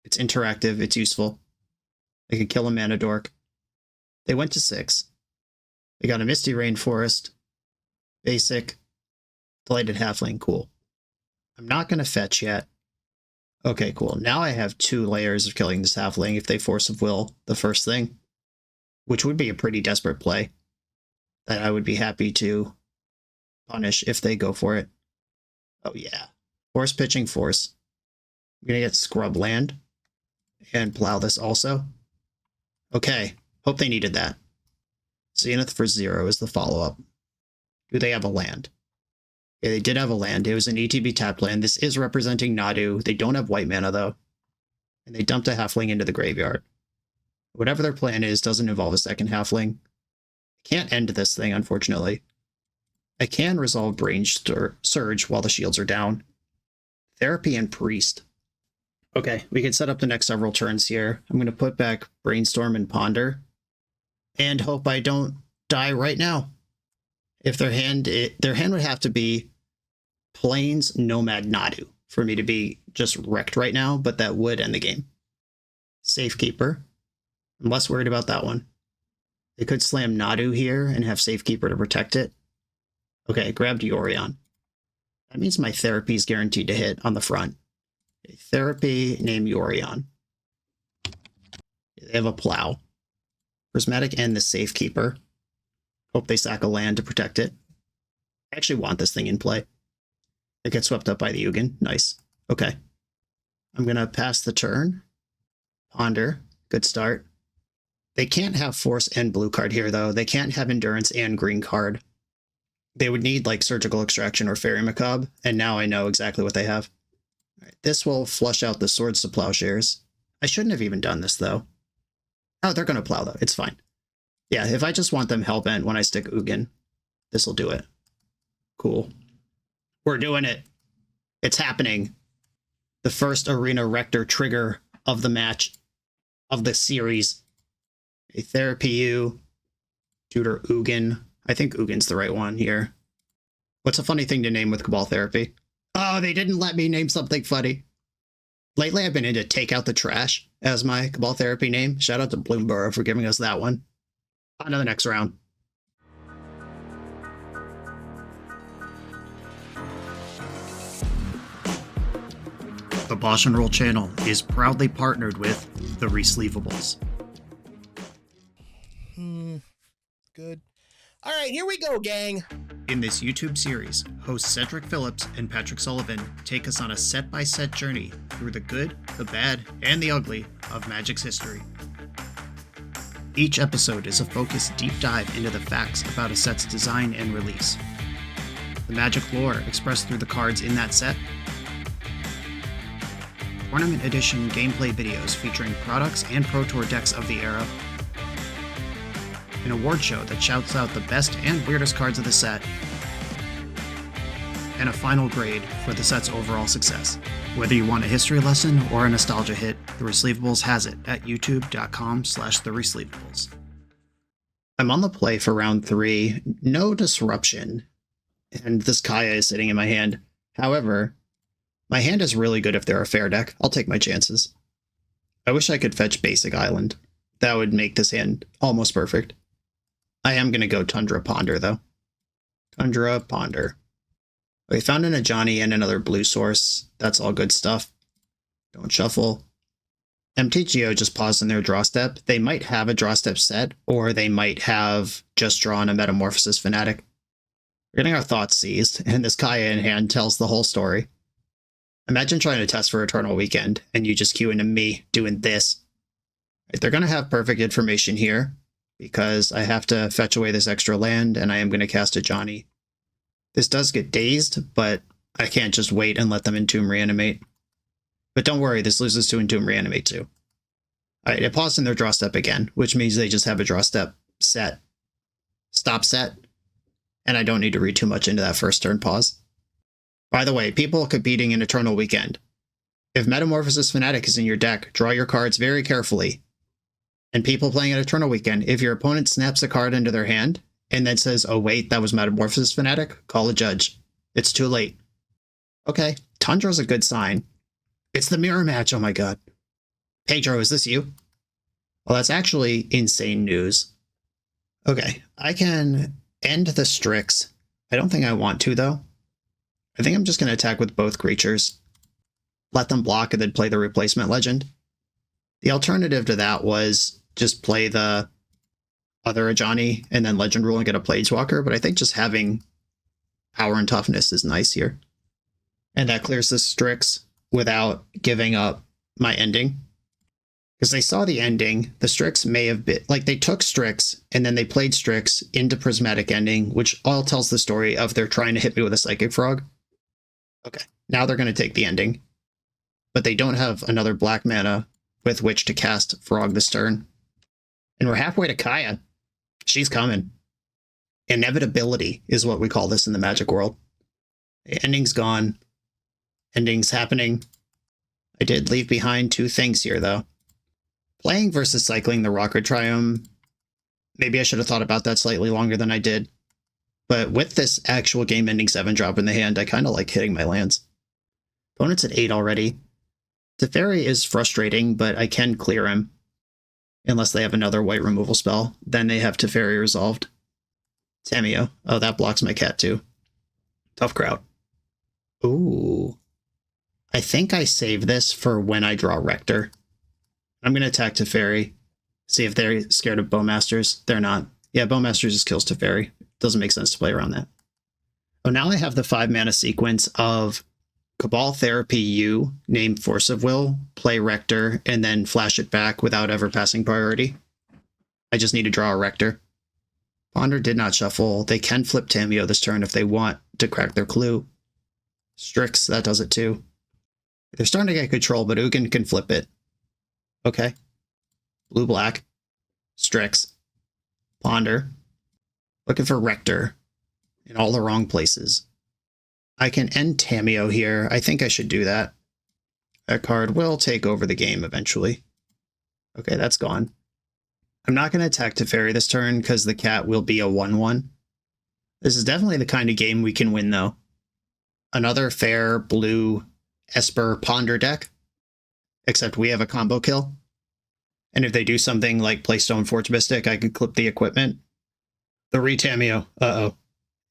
It's interactive. It's useful. I could kill a Mana Dork. They went to 6. They got a Misty Rainforest. Basic. Delighted Halfling. Cool. I'm not going to fetch yet. Okay, cool. Now I have 2 layers of killing this Halfling if they Force of Will the first thing. Which would be a pretty desperate play. That I would be happy to punish if they go for it. Oh yeah. Force pitching Force. I'm going to get Scrub Land. And Plow this also. Okay. Hope they needed that. Zenith for 0 is the follow-up. Do they have a land? Yeah, they did have a land. It was an ETB tapped land. This is representing Nadu. They don't have white mana, though. And they dumped a Halfling into the graveyard. Whatever their plan is doesn't involve a second Halfling. I can't end this thing, unfortunately. I can resolve Brain Surge while the shields are down. Therapy and Priest. Okay, we can set up the next several turns here. I'm going to put back Brainstorm and Ponder. And hope I don't die right now. If their hand would have to be Plains Nomad Nadu for me to be just wrecked right now, but that would end the game. Safekeeper. I'm less worried about that one. They could slam Nadu here and have Safekeeper to protect it. Okay, grabbed Yorion. That means my Therapy is guaranteed to hit on the front. A Therapy named Yorion. They have a Plow. Prismatic and the Safekeeper. Hope they sack a land to protect it. I actually want this thing in play. It gets swept up by the Ugin. Nice. Okay. I'm going to pass the turn. Ponder. Good start. They can't have Force and blue card here, though. They can't have Endurance and green card. They would need, like, Surgical Extraction or Fairy Macabre, and now I know exactly what they have. All right, this will flush out the Swords to Plowshares. I shouldn't have even done this, though. Oh, they're going to plow, though. It's fine. Yeah, if I just want them hellbent when I stick Ugin, this will do it. Cool. We're doing it. It's happening. The first Arena Rector trigger of the match, of the series. A Therapy U. Tutor Ugin. I think Ugin's the right one here. What's a funny thing to name with Cabal Therapy? Oh, they didn't let me name something funny. Lately, I've been into Take Out the Trash as my Cabal Therapy name. Shout out to Bloomborough for giving us that one. On to the next round. The BoshNRoll channel is proudly partnered with the Resleevables. Good. All right, here we go, gang. In this YouTube series, hosts Cedric Phillips and Patrick Sullivan take us on a set-by-set journey through the good, the bad, and the ugly of Magic's history. Each episode is a focused deep dive into the facts about a set's design and release. The Magic lore expressed through the cards in that set. Tournament edition gameplay videos featuring products and Pro Tour decks of the era. An award show that shouts out the best and weirdest cards of the set. And a final grade for the set's overall success. Whether you want a history lesson or a nostalgia hit, The Receivables has it at youtube.com/thereceivables. I'm on the play for round 3, no disruption, and this Kaya is sitting in my hand. However, my hand is really good if they're a fair deck. I'll take my chances. I wish I could fetch Basic Island. That would make this hand almost perfect. I am going to go Tundra Ponder, though. Tundra Ponder. We found an Ajani and another blue source. That's all good stuff. Don't shuffle. MTGO just paused in their draw step. They might have a draw step set, or they might have just drawn a Metamorphosis Fanatic. We're getting our thoughts seized, and this Kaya in hand tells the whole story. Imagine trying to test for Eternal Weekend, and you just queue into me doing this. They're going to have perfect information here, because I have to fetch away this extra land, and I am going to cast Ajani. This does get dazed, but I can't just wait and let them Entomb Reanimate. But don't worry, this loses to Entomb Reanimate too. Alright, it paused in their draw step again, which means they just have a draw step set. Stop set. And I don't need to read too much into that first turn pause. By the way, people competing in Eternal Weekend. If Metamorphosis Fanatic is in your deck, draw your cards very carefully. And people playing at Eternal Weekend, if your opponent snaps a card into their hand, and then says, oh wait, that was Metamorphosis Fanatic, call a judge. It's too late. Okay, Tundra's a good sign. It's the mirror match, oh my god. Pedro, is this you? Well, that's actually insane news. Okay, I can end the Strix. I don't think I want to, though. I think I'm just going to attack with both creatures. Let them block and then play the Replacement Legend. The alternative to that was just play the other Ajani and then Legend Rule and get a Planeswalker, but I think just having power and toughness is nice here. And that clears the Strix without giving up my ending. Because they saw the ending, the Strix may have been, like they took Strix and then they played Strix into Prismatic Ending, which all tells the story of they're trying to hit me with a Psychic Frog. Okay, now they're going to take the ending. But they don't have another black mana with which to cast Frog this turn. And we're halfway to Kaya. She's coming. Inevitability is what we call this in the Magic world. The ending's gone. Ending's happening. I did leave behind 2 things here, though. Playing versus cycling the Rocker Triome. Maybe I should have thought about that slightly longer than I did. But with this actual game-ending 7-drop in the hand, I kind of like hitting my lands. Opponent's at 8 already. Teferi is frustrating, but I can clear him. Unless they have another white removal spell. Then they have Teferi resolved. Tamiyo. Oh, that blocks my cat too. Tough crowd. Ooh. I think I save this for when I draw Rector. I'm going to attack Teferi. See if they're scared of Bowmasters. They're not. Yeah, Bowmasters just kills Teferi. Doesn't make sense to play around that. Oh, now I have the 5-mana sequence of Cabal Therapy U, name Force of Will, play Rector, and then flash it back without ever passing priority. I just need to draw a Rector. Ponder did not shuffle. They can flip Tamiyo this turn if they want to crack their clue. Strix, that does it too. They're starting to get control, but Ugin can flip it. Okay. Blue-black. Strix. Ponder. Looking for Rector. In all the wrong places. I can end Tamiyo here. I think I should do that. That card will take over the game eventually. Okay, that's gone. I'm not going to attack Teferi this turn because the cat will be a 1/1. This is definitely the kind of game we can win, though. Another fair blue Esper Ponder deck. Except we have a combo kill. And if they do something like play Stoneforge Mystic, I could clip the equipment. The Re-Tamiyo. Uh-oh.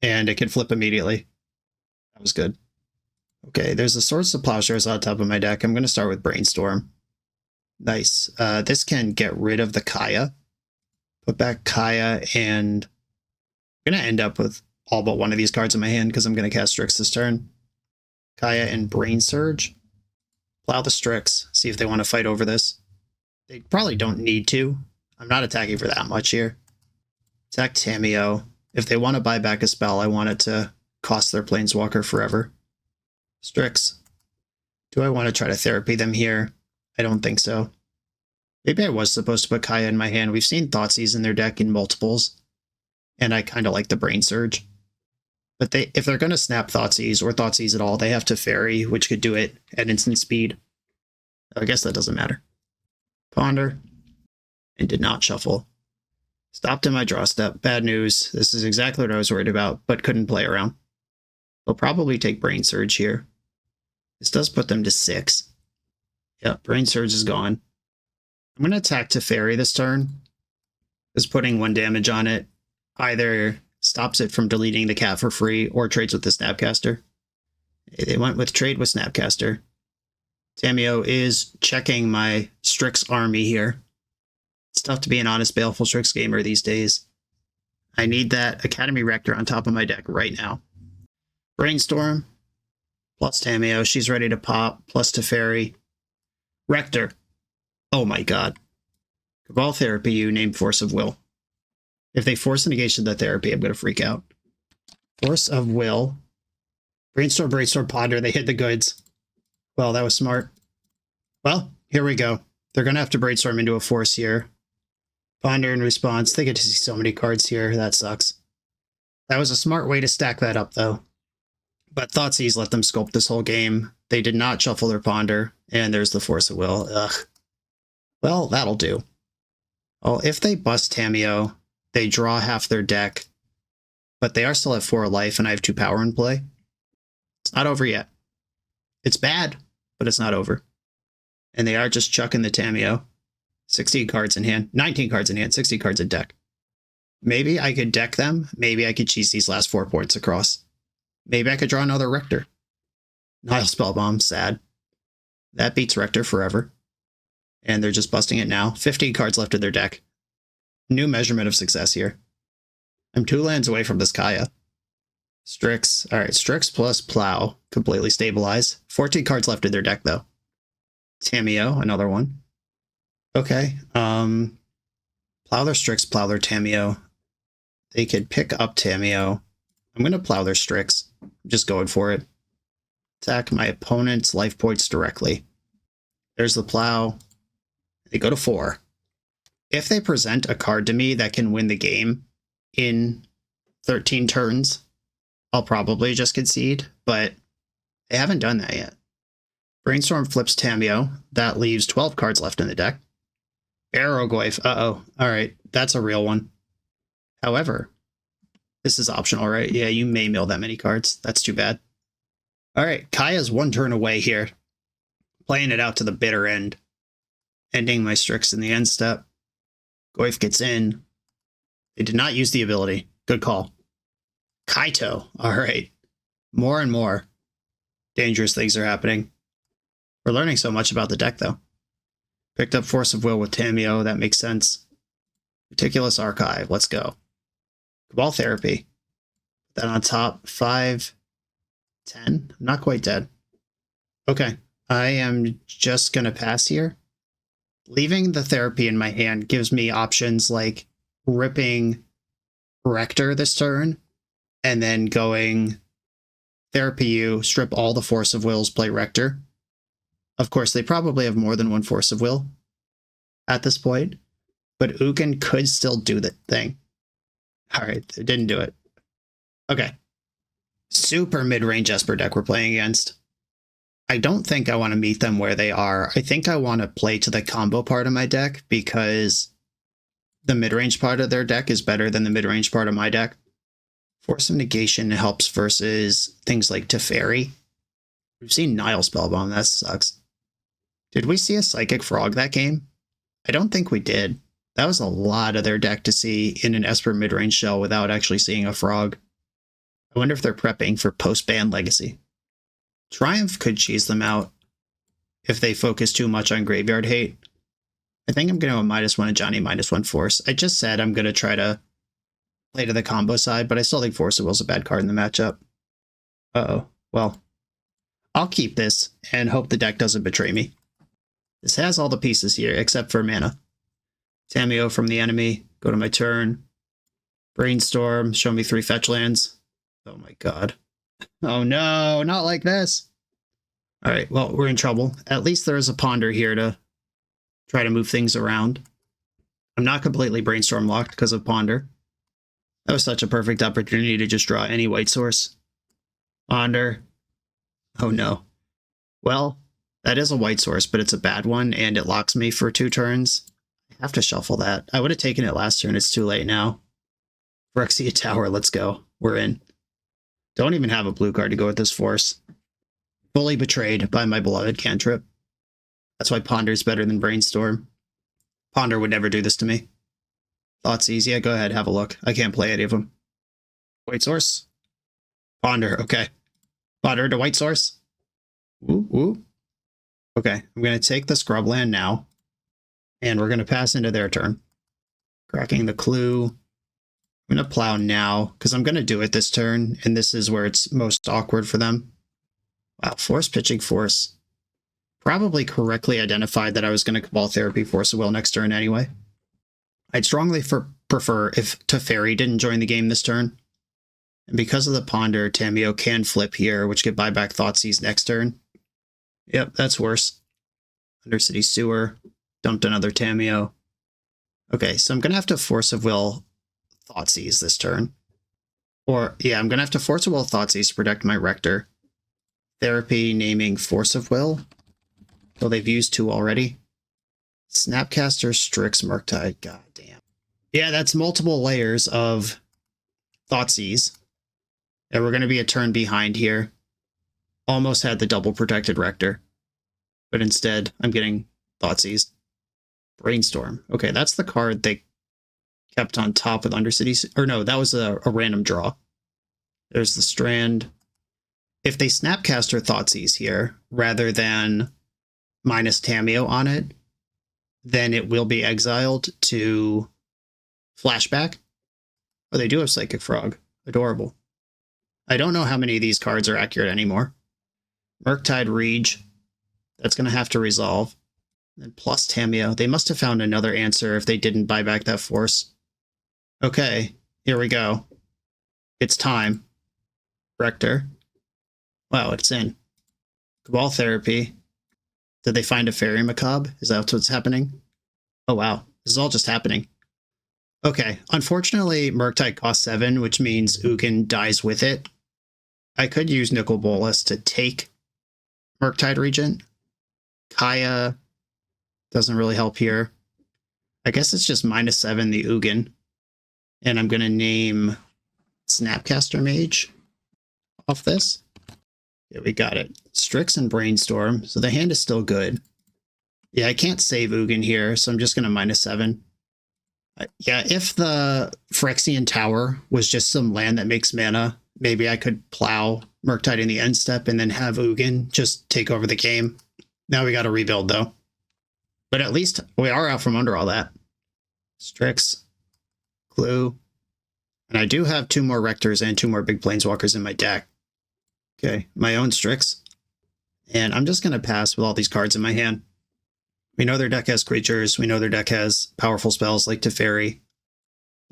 And it can flip immediately. That was good. Okay, there's a Swords to Plowshares on top of my deck. I'm going to start with Brainstorm. Nice. This can get rid of the Kaya. Put back Kaya, and I'm going to end up with all but one of these cards in my hand because I'm going to cast Strix this turn. Kaya and Brain Surge. Plow the Strix. See if they want to fight over this. They probably don't need to. I'm not attacking for that much here. Attack Tamiyo. If they want to buy back a spell, I want it to cost their Planeswalker forever. Strix. Do I want to try to therapy them here? I don't think so. Maybe I was supposed to put Kaya in my hand. We've seen Thoughtseize in their deck in multiples, and I kind of like the Brain Surge. But if they're going to snap Thoughtseize or Thoughtseize at all, they have to Fairy, which could do it at instant speed. I guess that doesn't matter. Ponder. And did not shuffle. Stopped in my draw step. Bad news. This is exactly what I was worried about, but couldn't play around. They'll probably take Brain Surge here. This does put them to 6. Yep, Brain Surge is gone. I'm going to attack Teferi this turn. Because putting 1 damage on it either stops it from deleting the cat for free or trades with the Snapcaster. They went with trade with Snapcaster. Tamiyo is checking my Strix army here. It's tough to be an honest, baleful Strix gamer these days. I need that Academy Rector on top of my deck right now. Brainstorm, plus Tamiyo. She's ready to pop, plus Teferi. Rector. Oh my god. Cabal Therapy, you name Force of Will. If they force a negation of the therapy, I'm going to freak out. Force of Will. Brainstorm, Brainstorm, Ponder. They hit the goods. Well, that was smart. Well, here we go. They're going to have to Brainstorm into a Force here. Ponder in response. They get to see so many cards here. That sucks. That was a smart way to stack that up, though. But Thoughtseize let them sculpt this whole game. They did not shuffle their Ponder. And there's the Force of Will. Ugh. Well, that'll do. Well, if they bust Tamiyo, they draw half their deck. But they are still at 4 life, and I have 2 power in play. It's not over yet. It's bad, but it's not over. And they are just chucking the Tamiyo. 16 cards in hand. 19 cards in hand. 60 cards in deck. Maybe I could deck them. Maybe I could cheese these last 4 points across. Maybe I could draw another Rector. Nile Spellbomb. Sad. That beats Rector forever. And they're just busting it now. 15 cards left in their deck. New measurement of success here. I'm 2 lands away from this Kaya. Strix. Alright, Strix plus Plow. Completely stabilized. 14 cards left in their deck, though. Tamiyo, another one. Okay. Plow their Strix, plow their Tamiyo. They could pick up Tamiyo. I'm going to plow their Strix. I'm just going for it. Attack my opponent's life points directly. There's the plow. They go to 4. If they present a card to me that can win the game in 13 turns, I'll probably just concede, but they haven't done that yet. Brainstorm flips Tamiyo. That leaves 12 cards left in the deck. Arrowgoyf. Uh-oh. Alright, that's a real one. However, this is optional, right? Yeah, you may mill that many cards. That's too bad. Alright, Kaya's 1 turn away here. Playing it out to the bitter end. Ending my Strix in the end step. Goyf gets in. They did not use the ability. Good call. Kaito. Alright. More and more dangerous things are happening. We're learning so much about the deck, though. Picked up Force of Will with Tamiyo. That makes sense. Meticulous Archive. Let's go. Cabal Therapy. Then on top, 5, 10. I'm not quite dead. Okay. I am just going to pass here. Leaving the therapy in my hand gives me options like ripping Rector this turn, and then going Therapy you, strip all the Force of Wills, play Rector. Of course, they probably have more than 1 Force of Will at this point, but Ugin could still do the thing. Alright, they didn't do it. Okay. Super mid-range Esper deck we're playing against. I don't think I want to meet them where they are. I think I want to play to the combo part of my deck because the mid-range part of their deck is better than the mid-range part of my deck. Force of Negation helps versus things like Teferi. We've seen Nile Spellbomb, that sucks. Did we see a Psychic Frog that game? I don't think we did. That was a lot of their deck to see in an Esper mid-range shell without actually seeing a Frog. I wonder if they're prepping for post-ban Legacy. Triumph could cheese them out if they focus too much on Graveyard Hate. I think I'm going to -1 Ajani, -1 Force. I just said I'm going to try to play to the combo side, but I still think Force of Will's a bad card in the matchup. Uh-oh. Well, I'll keep this and hope the deck doesn't betray me. This has all the pieces here, except for mana. Tameo from the enemy. Go to my turn. Brainstorm. Show me 3 fetch lands. Oh my god. Oh no, not like this. All right, well, we're in trouble. At least there is a ponder here to try to move things around. I'm not completely brainstorm locked because of ponder. That was such a perfect opportunity to just draw any white source. Ponder. Oh no. Well, that is a white source, but it's a bad one, and it locks me for 2 turns. I have to shuffle that. I would have taken it last turn. It's too late now. Phyrexia Tower, let's go. We're in. Don't even have a blue card to go with this force. Fully betrayed by my beloved cantrip. That's why Ponder's better than Brainstorm. Ponder would never do this to me. Thoughtseize, yeah, go ahead, have a look. I can't play any of them. White source. Ponder, okay. Ponder to white source. Woo, woo. Okay, I'm going to take the scrubland now, and we're going to pass into their turn. Cracking the clue. I'm going to plow now, because I'm going to do it this turn, and this is where it's most awkward for them. Wow, force pitching force. Probably correctly identified that I was going to Cabal Therapy Force of Will next turn anyway. I'd strongly prefer if Teferi didn't join the game this turn. And because of the Ponder, Tameo can flip here, which could buy back Thoughtseize next turn. Yep, that's worse. Undercity Sewer. Dumped another Tameo. Okay, so I'm going to have to Force of Will Thoughtseize this turn. Or, yeah, I'm going to have to Force of Will Thoughtseize to protect my Rector. Therapy naming Force of Will. So they've used 2 already. Snapcaster, Strix, Murktide. God damn. Yeah, that's multiple layers of Thoughtseize. And we're going to be a turn behind here. Almost had the double protected Rector. But instead, I'm getting Thoughtseized. Brainstorm. Okay, that's the card they kept on top with Undercity. Or no, that was a random draw. There's the Strand. If they Snapcaster Thoughtseize here, rather than minus Tameo on it, then it will be exiled to Flashback. Oh, they do have Psychic Frog. Adorable. I don't know how many of these cards are accurate anymore. Murktide Rege. That's going to have to resolve. And plus Tameo. They must have found another answer if they didn't buy back that force. Okay, here we go. It's time. Rector. Wow, it's in. Cabal Therapy. Did they find a Fairy Macabre? Is that what's happening? Oh wow, this is all just happening. Okay, unfortunately, Murktide costs 7, which means Ugin dies with it. I could use Nicol Bolas to take Murktide Regent. Kaya doesn't really help here. I guess it's just -7 the Ugin. And I'm going to name Snapcaster Mage off this. Yeah, we got it. Strix and Brainstorm. So the hand is still good. Yeah, I can't save Ugin here, so I'm just going to -7. Yeah, if the Phyrexian Tower was just some land that makes mana, maybe I could plow Murktide in the end step and then have Ugin just take over the game. Now we got to rebuild, though. But at least we are out from under all that. Strix. Clue. And I do have 2 more Rectors and 2 more big Planeswalkers in my deck. Okay, my own Strix. And I'm just going to pass with all these cards in my hand. We know their deck has creatures. We know their deck has powerful spells like Teferi,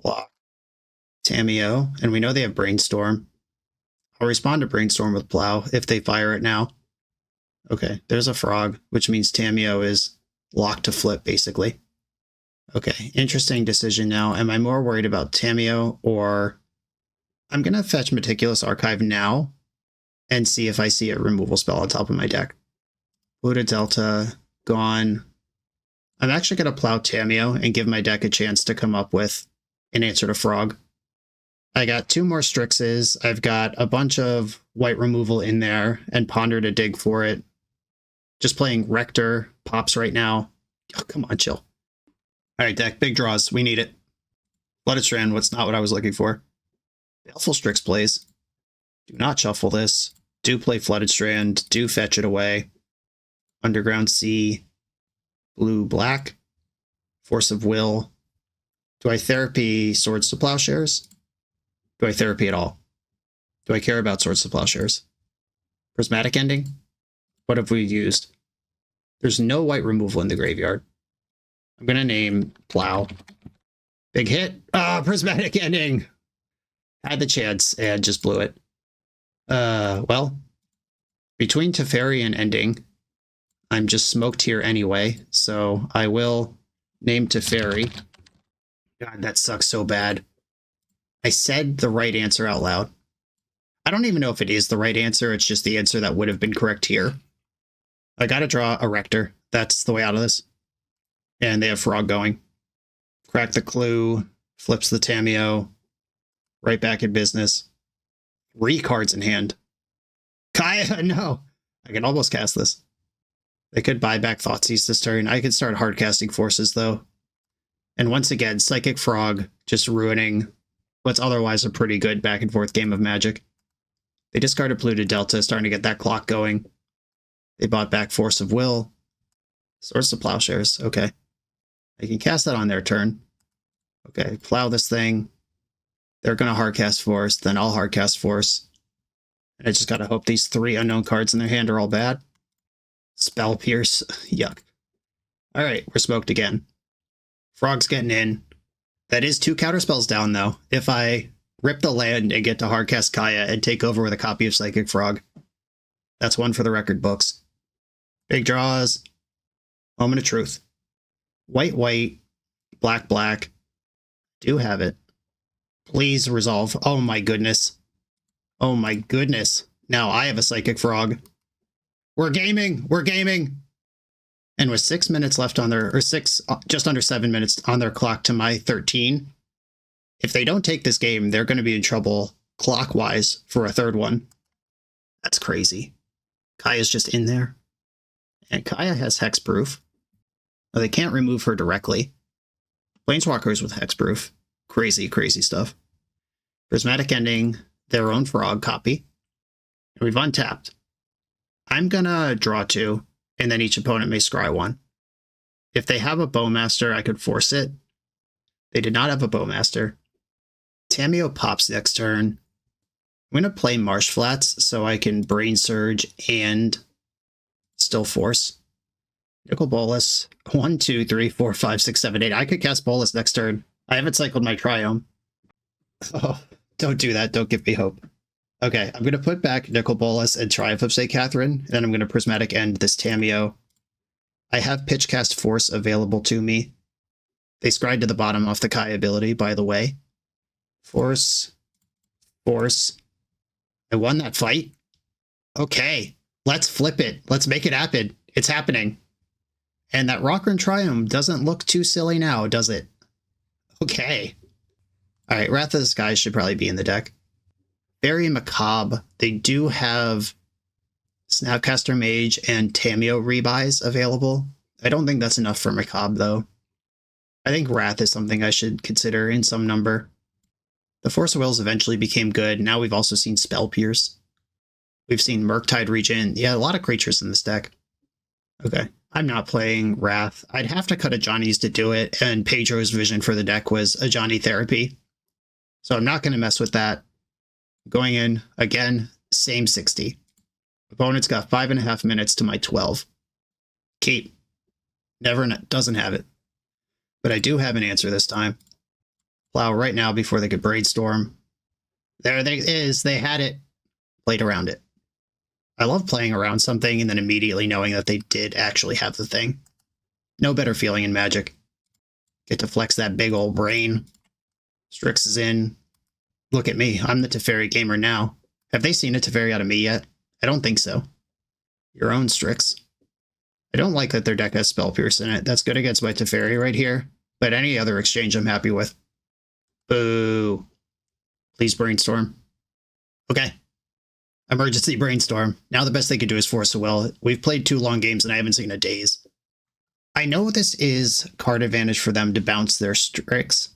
Block, Tameo, and we know they have Brainstorm. I'll respond to Brainstorm with Plow if they fire it now. Okay, there's a Frog, which means Tameo is locked to flip, basically. Okay, interesting decision now. Am I more worried about Tameo, or I'm going to fetch Meticulous Archive now and see if I see a removal spell on top of my deck. Pluto Delta, gone. I'm actually going to plow Tameo and give my deck a chance to come up with an answer to Frog. I got 2 more Strixes. I've got a bunch of white removal in there and Ponder to dig for it. Just playing Rector pops right now. Oh, come on, chill. All right, deck, big draws. We need it. Flooded Strand, what's not what I was looking for. Baleful Strix plays. Do not shuffle this. Do play Flooded Strand. Do fetch it away. Underground Sea. Blue, black. Force of Will. Do I therapy Swords to Plowshares? Do I therapy at all? Do I care about Swords to Plowshares? Prismatic Ending? What have we used? There's no white removal in the graveyard. I'm going to name Plow. Big hit. Ah, prismatic ending. Had the chance and just blew it. Well, between Teferi and ending, I'm just smoked here anyway, so I will name Teferi. God, that sucks so bad. I said the right answer out loud. I don't even know if it is the right answer, it's just the answer that would have been correct here. I gotta draw a Rector. That's the way out of this. And they have Frog going. Crack the clue, flips the Tameo, right back in business. 3 cards in hand. Kaya, no! I can almost cast this. They could buy back Thoughtseize this turn. I could start hard casting Forces, though. And once again, Psychic Frog just ruining what's otherwise a pretty good back-and-forth game of Magic. They discarded Polluted Delta, starting to get that clock going. They bought back Force of Will. Swords to Plowshares, okay. I can cast that on their turn. Okay, plow this thing. They're going to hardcast Force, then I'll hardcast Force. And I just gotta hope these 3 unknown cards in their hand are all bad. Spell Pierce, yuck. Alright, we're smoked again. Frog's getting in. That is 2 counterspells down, though. If I rip the land and get to hardcast Kaya and take over with a copy of Psychic Frog. That's 1 for the record books. Big draws. Moment of truth. White, white. Black, black. Do have it. Please resolve. Oh my goodness. Oh my goodness. Now I have a Psychic Frog. We're gaming! We're gaming! And with 6 minutes left on their, or just under 7 minutes on their clock to my 13, if they don't take this game, they're going to be in trouble clockwise for a 3rd one. That's crazy. Kaya's just in there. And Kaya has Hexproof. Well, they can't remove her directly. Planeswalkers with Hexproof. Crazy, crazy stuff. Prismatic Ending, their own Frog copy. And we've untapped. I'm gonna draw 2, and then each opponent may scry 1. If they have a Bowmaster, I could force it. They did not have a Bowmaster. Tameo pops next turn. I'm gonna play Marsh Flats so I can Brain Surge and still force. Nickel Bolus. 1, 2, 3, 4, 5, 6, 7, 8. I could cast Bolus next turn. I haven't cycled my Triome. Oh, don't do that. Don't give me hope. Okay, I'm going to put back Nicol Bolas and Triumph of St. Catherine, then I'm going to Prismatic End this Tameo. I have Pitchcast Force available to me. They scried to the bottom off the Kai ability, by the way. Force. Force. I won that fight? Okay, let's flip it. Let's make it happen. It's happening. And that Rockern Triumph doesn't look too silly now, does it? Okay. Alright, Wrath of the Skies should probably be in the deck. Very macabre. They do have Snapcaster Mage and Tameo rebuys available. I don't think that's enough for macabre, though. I think Wrath is something I should consider in some number. The Force of Wills eventually became good. Now we've also seen Spell Pierce. We've seen Murktide Regent. Yeah, a lot of creatures in this deck. Okay, I'm not playing Wrath. I'd have to cut Ajani's to do it, and Pedro's vision for the deck was Ajani Therapy. So I'm not going to mess with that. Going in, again, same 60. Opponent's got 5.5 minutes to my 12. Keep. Never doesn't have it. But I do have an answer this time. Plow right now before they could brainstorm. There it is. They had it. Played around it. I love playing around something and then immediately knowing that they did actually have the thing. No better feeling in Magic. Get to flex that big old brain. Strix is in. Look at me. I'm the Teferi gamer now. Have they seen a Teferi out of me yet? I don't think so. Your own Strix. I don't like that their deck has Spell Pierce in it. That's good against my Teferi right here. But any other exchange I'm happy with. Boo. Please brainstorm. Okay. Emergency brainstorm. Now the best they could do is Force of Will. We've played 2 long games and I haven't seen a Daze. I know this is card advantage for them to bounce their Strix.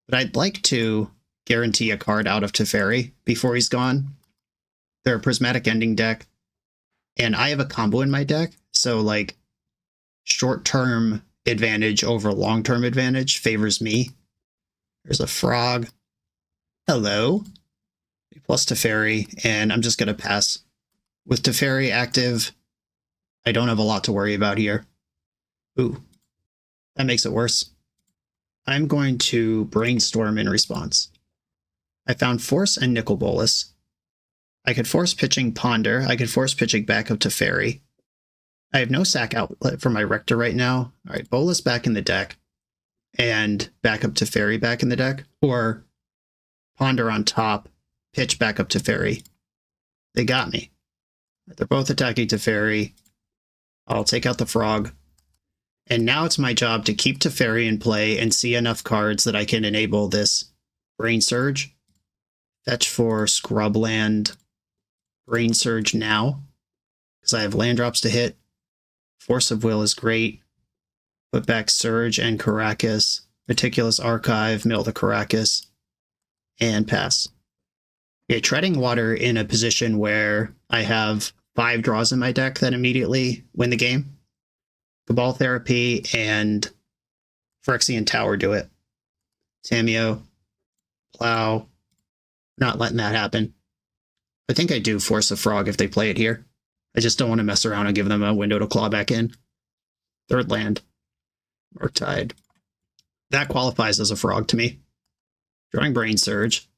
But I'd like to guarantee a card out of Teferi before he's gone. They're a Prismatic Ending deck. And I have a combo in my deck. So like short-term advantage over long-term advantage favors me. There's a Frog. Hello. Plus Teferi. And I'm just going to pass. With Teferi active, I don't have a lot to worry about here. Ooh. That makes it worse. I'm going to brainstorm in response. I found Force and Nicol Bolas. I could force pitching Ponder. I could force pitching back up to Fairy. I have no sack outlet for my Rector right now. All right, Bolas back in the deck. And back up to Fairy back in the deck. Or Ponder on top, pitch back up to Fairy. They got me. They're both attacking to Fairy. I'll take out the Frog. And now it's my job to keep Teferi in play and see enough cards that I can enable this Brain Surge. Fetch for Scrubland. Brain Surge now, because I have land drops to hit. Force of Will is great. Put back Surge and Caracas. Meticulous Archive, mill the Caracas. And pass. Okay, Treading Water in a position where I have 5 draws in my deck that immediately win the game. Cabal Therapy and Phyrexian Tower do it. Tamiyo, Plow, not letting that happen. I think I do force a Frog if they play it here. I just don't want to mess around and give them a window to claw back in. Third land. Murktide. That qualifies as a Frog to me. Drawing Brain Surge.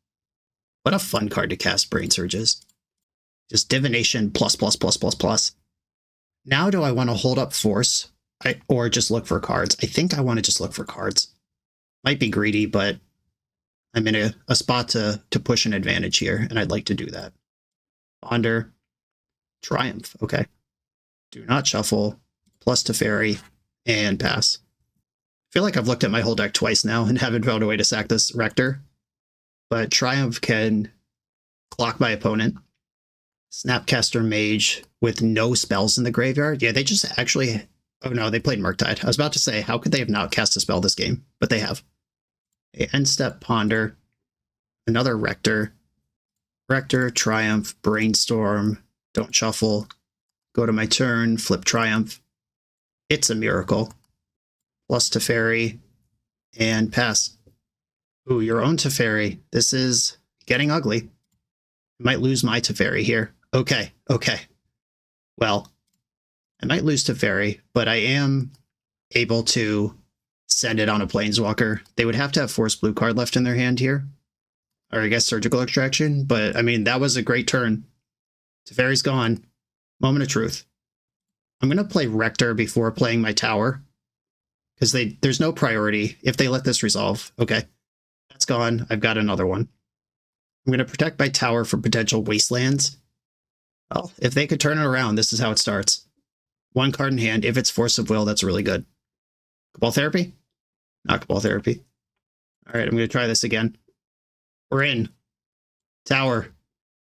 What a fun card to cast Brain Surges. Just Divination plus, plus, plus, plus, plus. Now do I want to hold up Force or just look for cards? I think I want to just look for cards. Might be greedy, but I'm in a spot to push an advantage here, and I'd like to do that. Ponder. Triumph. Okay. Do not shuffle. Plus Teferi. And pass. I feel like I've looked at my whole deck twice now and haven't found a way to sack this Rector. But Triumph can clock my opponent. Snapcaster Mage with no spells in the graveyard. Yeah, they just actually... Oh no, they played Murktide. I was about to say, how could they have not cast a spell this game? But they have. Okay, end step Ponder. Another Rector. Rector, Triumph, Brainstorm. Don't shuffle. Go to my turn, flip Triumph. It's a miracle. Plus Teferi. And pass. Ooh, your own Teferi. This is getting ugly. I might lose my Teferi here. Okay. Well, I might lose Teferi, but I am able to send it on a Planeswalker. They would have to have Force Blue card left in their hand here. Or I guess Surgical Extraction. But, I mean, that was a great turn. Teferi's gone. Moment of truth. I'm going to play Rector before playing my Tower. Because there's no priority if they let this resolve. Okay. That's gone. I've got another one. I'm going to protect my Tower from potential wastelands. Well, if they could turn it around, this is how it starts. 1 card in hand. If it's Force of Will, that's really good. Cabal Therapy? Not Cabal Therapy. All right, I'm going to try this again. We're in. Tower.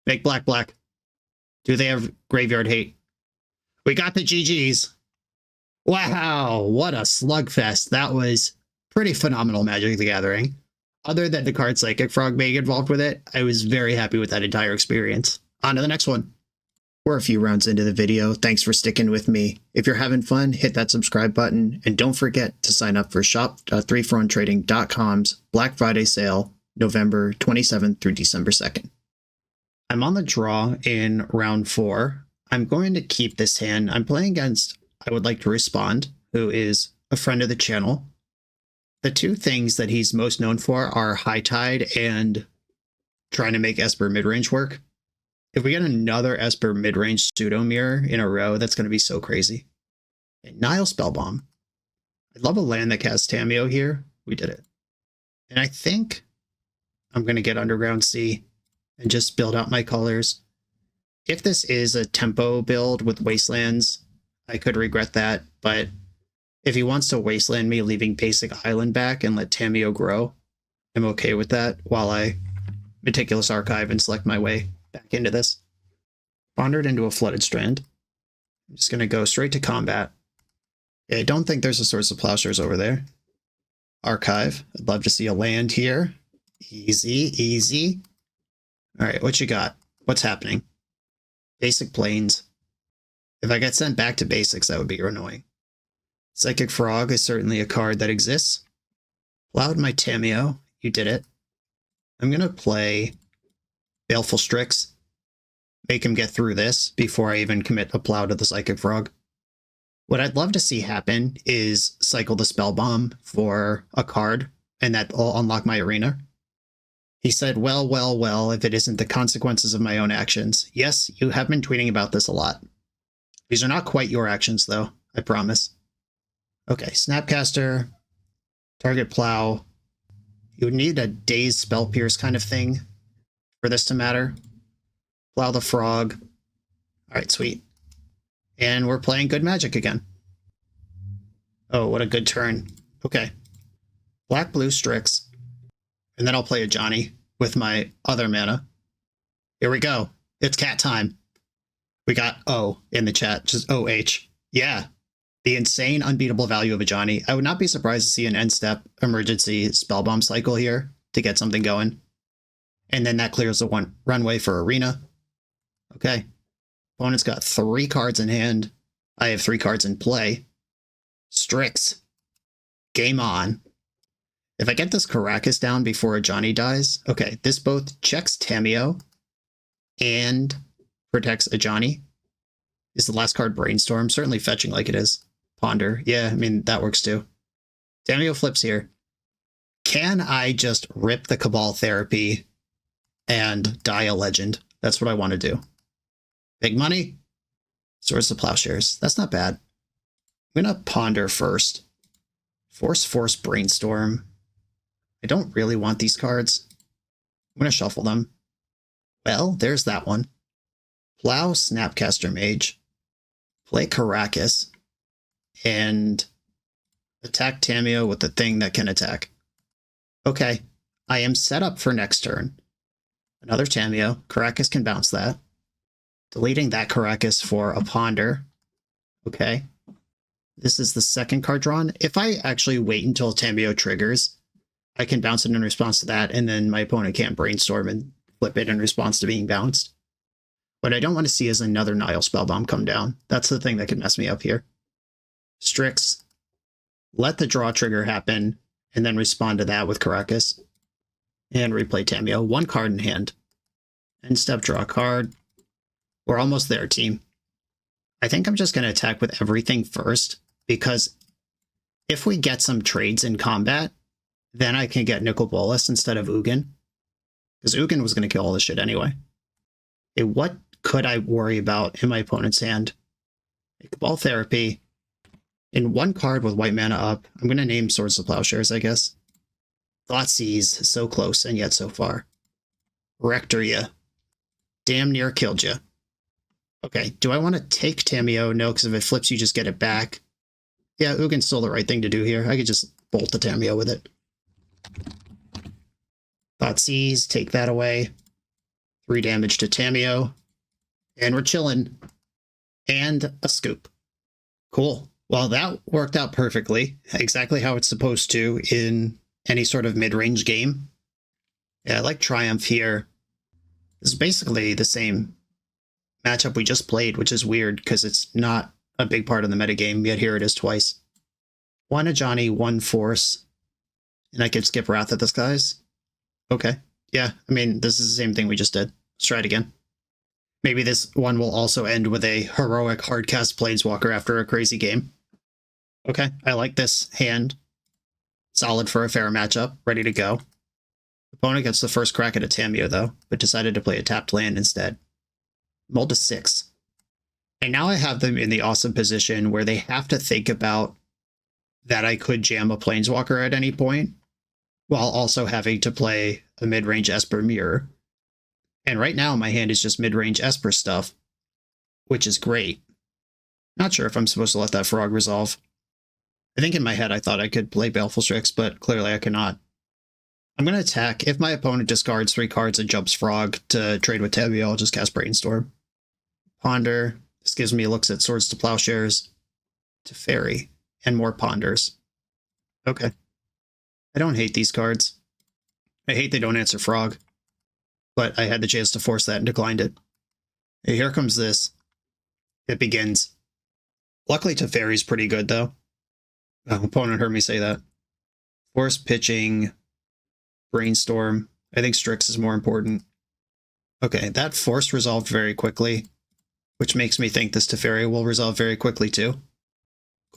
Make black, black. Do they have Graveyard Hate? We got the GGs. Wow, what a slugfest. That was pretty phenomenal Magic the Gathering. Other than the card Psychic Frog being involved with it, I was very happy with that entire experience. On to the next one. We're a few rounds into the video. Thanks for sticking with me. If you're having fun, hit that subscribe button. And don't forget to sign up for shop.3fronttrading.com's Black Friday sale, November 27th through December 2nd. I'm on the draw in round 4. I'm going to keep this hand. I'm playing against I Would Like to Respond, who is a friend of the channel. The 2 things that he's most known for are High Tide and trying to make Esper midrange work. If we get another Esper midrange pseudo mirror in a row, that's going to be so crazy. And Nile Spellbomb. I'd love a land that casts Tamiyo here. We did it. And I think I'm going to get Underground Sea and just build out my colors. If this is a tempo build with Wastelands, I could regret that. But if he wants to Wasteland me, leaving basic Island back and let Tamiyo grow, I'm okay with that while I Meticulous Archive and select my way back into this. Wandered into a Flooded Strand. I'm just going to go straight to combat. Yeah, I don't think there's a Source of Plowshares over there. Archive. I'd love to see a land here. Easy, easy. All right, what you got? What's happening? Basic Plains. If I get sent back to basics, that would be annoying. Psychic Frog is certainly a card that exists. Plowed my Tamiyo. You did it. I'm going to play Baleful Strix. Make him get through this before I even commit a Plow to the Psychic Frog. What I'd love to see happen is cycle the spell bomb for a card, and that will unlock my arena. He said, well, if it isn't the consequences of my own actions. Yes, you have been tweeting about this a lot. These are not quite your actions, though, I promise. Okay, Snapcaster, target Plow. You would need a Dazed Spell Pierce kind of thing for this to matter. Plow the Frog. All right, sweet. And we're playing good Magic again. Oh, what a good turn. Okay. Black, blue, Strix. And then I'll play Ajani with my other mana. Here we go. It's cat time. We got O in the chat, just OH. Yeah. The insane unbeatable value of Ajani. I would not be surprised to see an end step emergency spellbomb cycle here to get something going. And then that clears the one runway for Arena. Okay. Opponent's got 3 cards in hand. I have 3 cards in play. Strix. Game on. If I get this Caracas down before Ajani dies, okay, this both checks Tamiyo and protects Ajani. Is the last card Brainstorm? Certainly fetching like it is. Ponder. Yeah, I mean, that works too. Tamiyo flips here. Can I just rip the Cabal Therapy and die a legend? That's what I want to do. Big money. Swords to Plowshares. That's not bad. I'm going to Ponder first. Force, Brainstorm. I don't really want these cards. I'm going to shuffle them. Well, there's that one. Plow, Snapcaster Mage. Play Caracas. And attack Tamiyo with the thing that can attack. Okay, I am set up for next turn. Another Tamiyo. Caracas can bounce that. Deleting that Caracas for a Ponder. Okay. This is the second card drawn. If I actually wait until Tamiyo triggers, I can bounce it in response to that, and then my opponent can't Brainstorm and flip it in response to being bounced. What I don't want to see is another Nile Spellbomb come down. That's the thing that could mess me up here. Strix. Let the draw trigger happen, and then respond to that with Caracas. And replay Tamiyo. 1 card in hand. End step, draw a card. We're almost there, team. I think I'm just going to attack with everything first, because if we get some trades in combat, then I can get Nicol Bolas instead of Ugin. Because Ugin was going to kill all this shit anyway. Okay, what could I worry about in my opponent's hand? Cabal Therapy. In 1 card with white mana up, I'm going to name Swords to Plowshares, I guess. Thoughtseize, so close and yet so far. Rector ya. Damn near killed ya. Okay, do I want to take Tamiyo? No, because if it flips, you just get it back. Yeah, Ugin's still the right thing to do here. I could just bolt the Tamiyo with it. Thoughtseize, take that away. 3 damage to Tamiyo. And we're chilling. And a scoop. Cool. Well, that worked out perfectly. Exactly how it's supposed to in any sort of mid-range game. Yeah, I like Triumph here. This is basically the same matchup we just played, which is weird because it's not a big part of the metagame, yet here it is twice. 1 Ajani, 1 Force. And I could skip Wrath of the Skies. Okay. Yeah, I mean, this is the same thing we just did. Let's try it again. Maybe this one will also end with a heroic hardcast Planeswalker after a crazy game. Okay, I like this hand. Solid for a fair matchup, ready to go. Opponent gets the first crack at a Tamiyo, though, but decided to play a tapped land instead. Mull to 6. And now I have them in the awesome position where they have to think about that I could jam a Planeswalker at any point, while also having to play a mid-range Esper Mirror. And right now my hand is just mid-range Esper stuff, which is great. Not sure if I'm supposed to let that Frog resolve. I think in my head I thought I could play Baleful Strix, but clearly I cannot. I'm going to attack. If my opponent discards 3 cards and jumps Frog to trade with Tamiyo, I'll just cast Brainstorm. Ponder. This gives me looks at Swords to Plowshares, to Fairy, and more Ponders. Okay. I don't hate these cards. I hate they don't answer Frog, but I had the chance to force that and declined it. Hey, here comes this. It begins. Luckily, Teferi's pretty good, though. Oh, opponent heard me say that. Force pitching, Brainstorm. I think Strix is more important. Okay, that Force resolved very quickly, which makes me think this Teferi will resolve very quickly, too.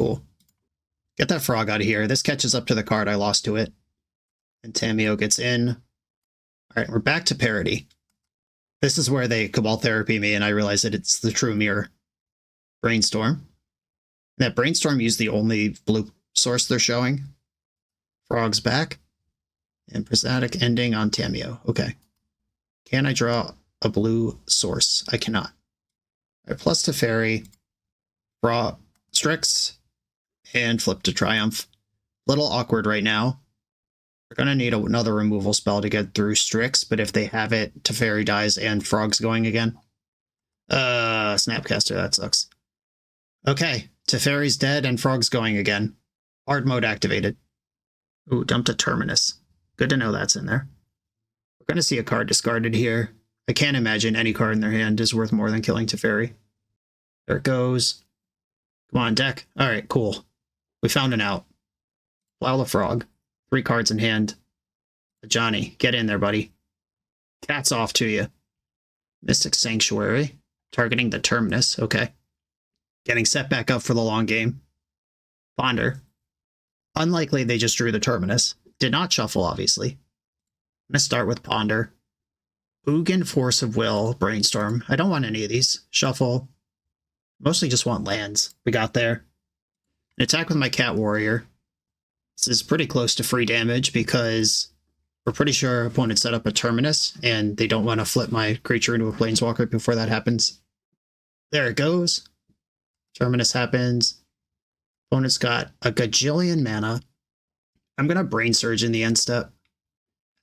Cool. Get that frog out of here. This catches up to the card I lost to it. And Tamiyo gets in. All right, we're back to parity. This is where they Cabal therapy me, and I realize that it's the true mirror. Brainstorm. That Brainstorm used the only blue source they're showing. Frog's back. And Prismatic ending on Tamiyo. Okay. Can I draw a blue source? I cannot. All right, plus Teferi. Draw Strix. And flip to Triumph. Little awkward right now. We're going to need another removal spell to get through Strix, but if they have it, Teferi dies and Frog's going again. Snapcaster, that sucks. Okay, Teferi's dead and Frog's going again. Hard mode activated. Ooh, dumped a Terminus. Good to know that's in there. We're going to see a card discarded here. I can't imagine any card in their hand is worth more than killing Teferi. There it goes. Come on, deck. All right, cool. We found an out. Plow the Frog. 3 cards in hand. Ajani, get in there, buddy. Cat's off to you. Mystic Sanctuary. Targeting the Terminus. Okay. Getting set back up for the long game. Ponder. Unlikely they just drew the Terminus. Did not shuffle, obviously. I'm going to start with Ponder. Ugin, Force of Will, Brainstorm. I don't want any of these. Shuffle. Mostly just want lands. We got there. An attack with my Cat Warrior. This is pretty close to free damage because we're pretty sure our opponent set up a Terminus and they don't want to flip my creature into a Planeswalker before that happens. There it goes. Terminus happens. Opponent's got a gajillion mana. I'm going to Brain Surge in the end step.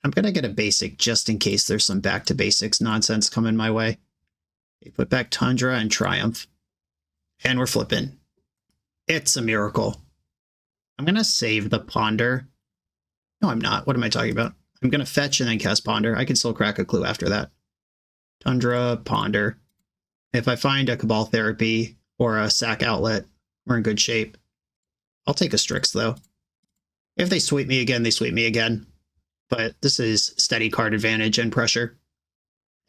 I'm going to get a basic just in case there's some back to basics nonsense coming my way. They put back Tundra and Triumph. And we're flipping. It's a miracle. I'm going to save the Ponder. No, I'm not. What am I talking about? I'm going to fetch and then cast Ponder. I can still crack a clue after that. Tundra, Ponder. If I find a Cabal Therapy or a Sack Outlet, we're in good shape. I'll take a Strix, though. If they sweep me again, they sweep me again. But this is steady card advantage and pressure.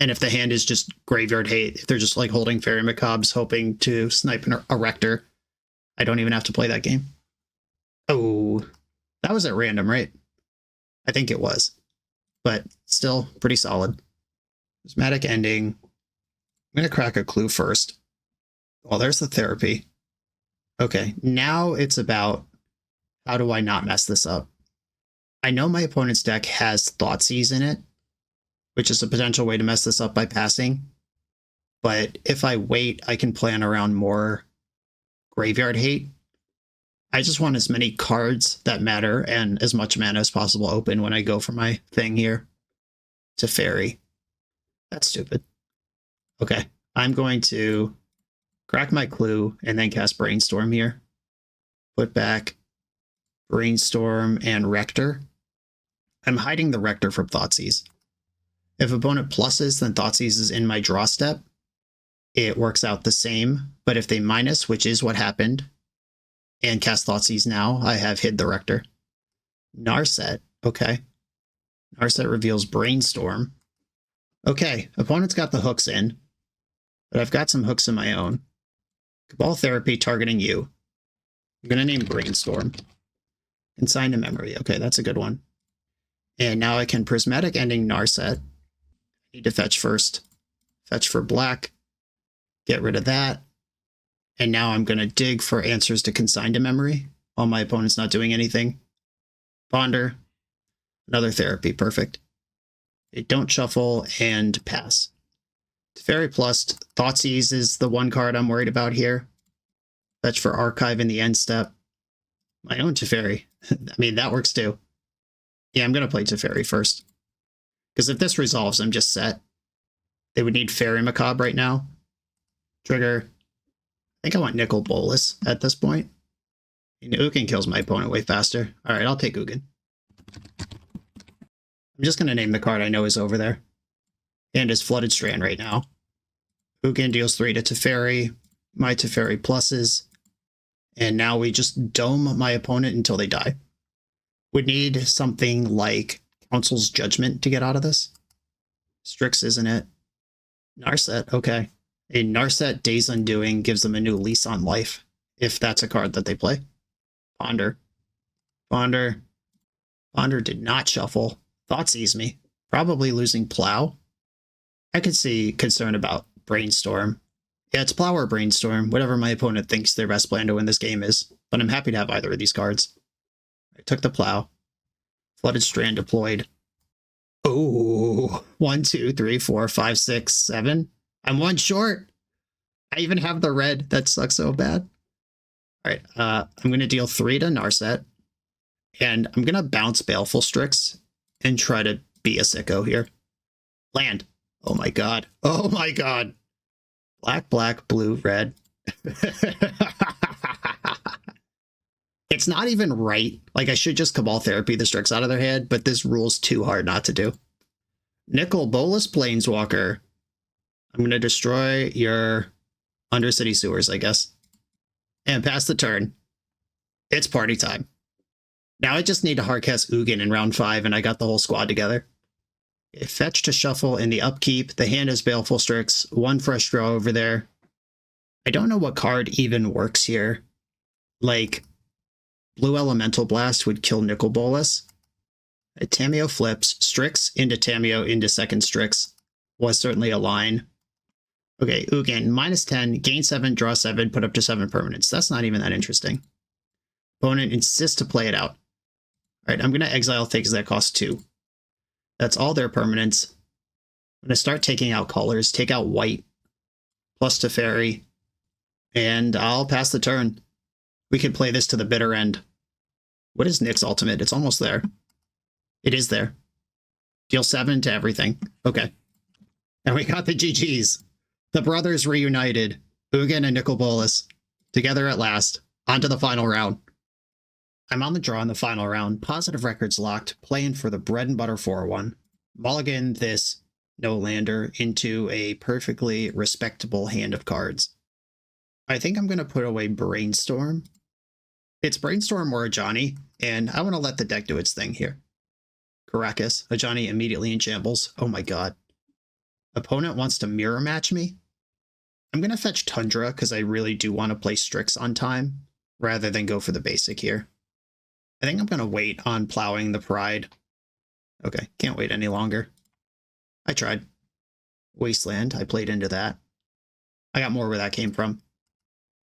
And if the hand is just graveyard hate, if they're just like holding Fairy Macabres hoping to snipe a Rector, I don't even have to play that game. Oh, that was at random, right? I think it was. But still pretty solid. Prismatic ending. I'm going to crack a clue first. Well, there's the therapy. Okay, now it's about how do I not mess this up? I know my opponent's deck has Thoughtseize in it, which is a potential way to mess this up by passing. But if I wait, I can plan around more graveyard hate. I just want as many cards that matter and as much mana as possible open when I go for my thing here. Teferi. That's stupid. Okay, I'm going to crack my clue and then cast Brainstorm here. Put back Brainstorm and Rector. I'm hiding the Rector from Thoughtseize. If opponent pluses, then Thoughtseize is in my draw step. It works out the same, but if they minus, which is what happened, and cast Thoughtseize now, I have hid the Rector. Narset, okay. Narset reveals Brainstorm. Okay, opponent's got the hooks in, but I've got some hooks of my own. Cabal Therapy targeting you. I'm going to name Brainstorm. Consign to Memory. Okay, that's a good one. And now I can Prismatic ending Narset. Need to fetch first. Fetch for black. Get rid of that. And now I'm going to dig for answers to Consign to Memory while my opponent's not doing anything. Ponder. Another therapy. Perfect. They don't shuffle and pass. Teferi plus Thoughtseize is the one card I'm worried about here. Fetch for Archive in the end step. My own Teferi. I mean, that works too. Yeah, I'm going to play Teferi first. Because if this resolves, I'm just set. They would need Fairy Macabre right now. Trigger. I think I want Nickel Bolas at this point. And Ugin kills my opponent way faster. Alright, I'll take Ugin. I'm just going to name the card I know is over there. And is Flooded Strand right now. Ugin deals 3 to Teferi. My Teferi pluses. And now we just dome my opponent until they die. Would need something like Council's Judgment to get out of this. Strix isn't it. Narset, okay. A Narset Days Undoing gives them a new lease on life. if that's a card that they play. Ponder. Ponder. Ponder did not shuffle. Thoughtseize me. Probably losing Plow. I could see concern about Brainstorm. Yeah, it's Plow or Brainstorm, whatever my opponent thinks their best plan to win this game is. But I'm happy to have either of these cards. I took the Plow. Flooded Strand deployed. Oh, 1, 2, 3, 4, 5, 6, 7. I'm one short. I even have the red. That sucks so bad. All right, I'm going to deal 3 to Narset. And I'm going to bounce Baleful Strix and try to be a sicko here. Land. Oh my god. Oh my god. Black, black, blue, red. It's not even right. Like, I should just Cabal Therapy the Strix out of their head, but this rule's too hard not to do. Nicol Bolas Planeswalker. I'm going to destroy your Undercity Sewers, I guess. And pass the turn. It's party time. Now I just need to hardcast Ugin in round 5, and I got the whole squad together. Okay, fetch to shuffle in the upkeep. The hand is Baleful Strix. 1 fresh draw over there. I don't know what card even works here. Like, Blue Elemental Blast would kill Nicol Bolas. Tamiyo flips. Strix into Tamiyo into second Strix was certainly a line. Okay, Ugin, -10, gain 7, draw 7, put up to 7 permanents. That's not even that interesting. Opponent insists to play it out. All right, I'm going to exile things that cost 2. That's all their permanents. I'm going to start taking out colors. Take out white, plus Teferi, and I'll pass the turn. We could play this to the bitter end. What is Nick's ultimate? It's almost there. It is there. Deal 7 to everything. Okay. And we got the GGs. The brothers reunited. Ugin and Nicol Bolas. Together at last. On to the final round. I'm on the draw in the final round. Positive records locked. Playing for the bread and butter 4-1. Mulligan this no-lander into a perfectly respectable hand of cards. I think I'm going to put away Brainstorm. It's Brainstorm or Ajani, and I want to let the deck do its thing here. Caracas. Ajani immediately in shambles. Oh my god. Opponent wants to mirror match me. I'm going to fetch Tundra because I really do want to play Strix on time rather than go for the basic here. I think I'm going to wait on Plowing the Pride. Okay, can't wait any longer. I tried. Wasteland, I played into that. I got more where that came from.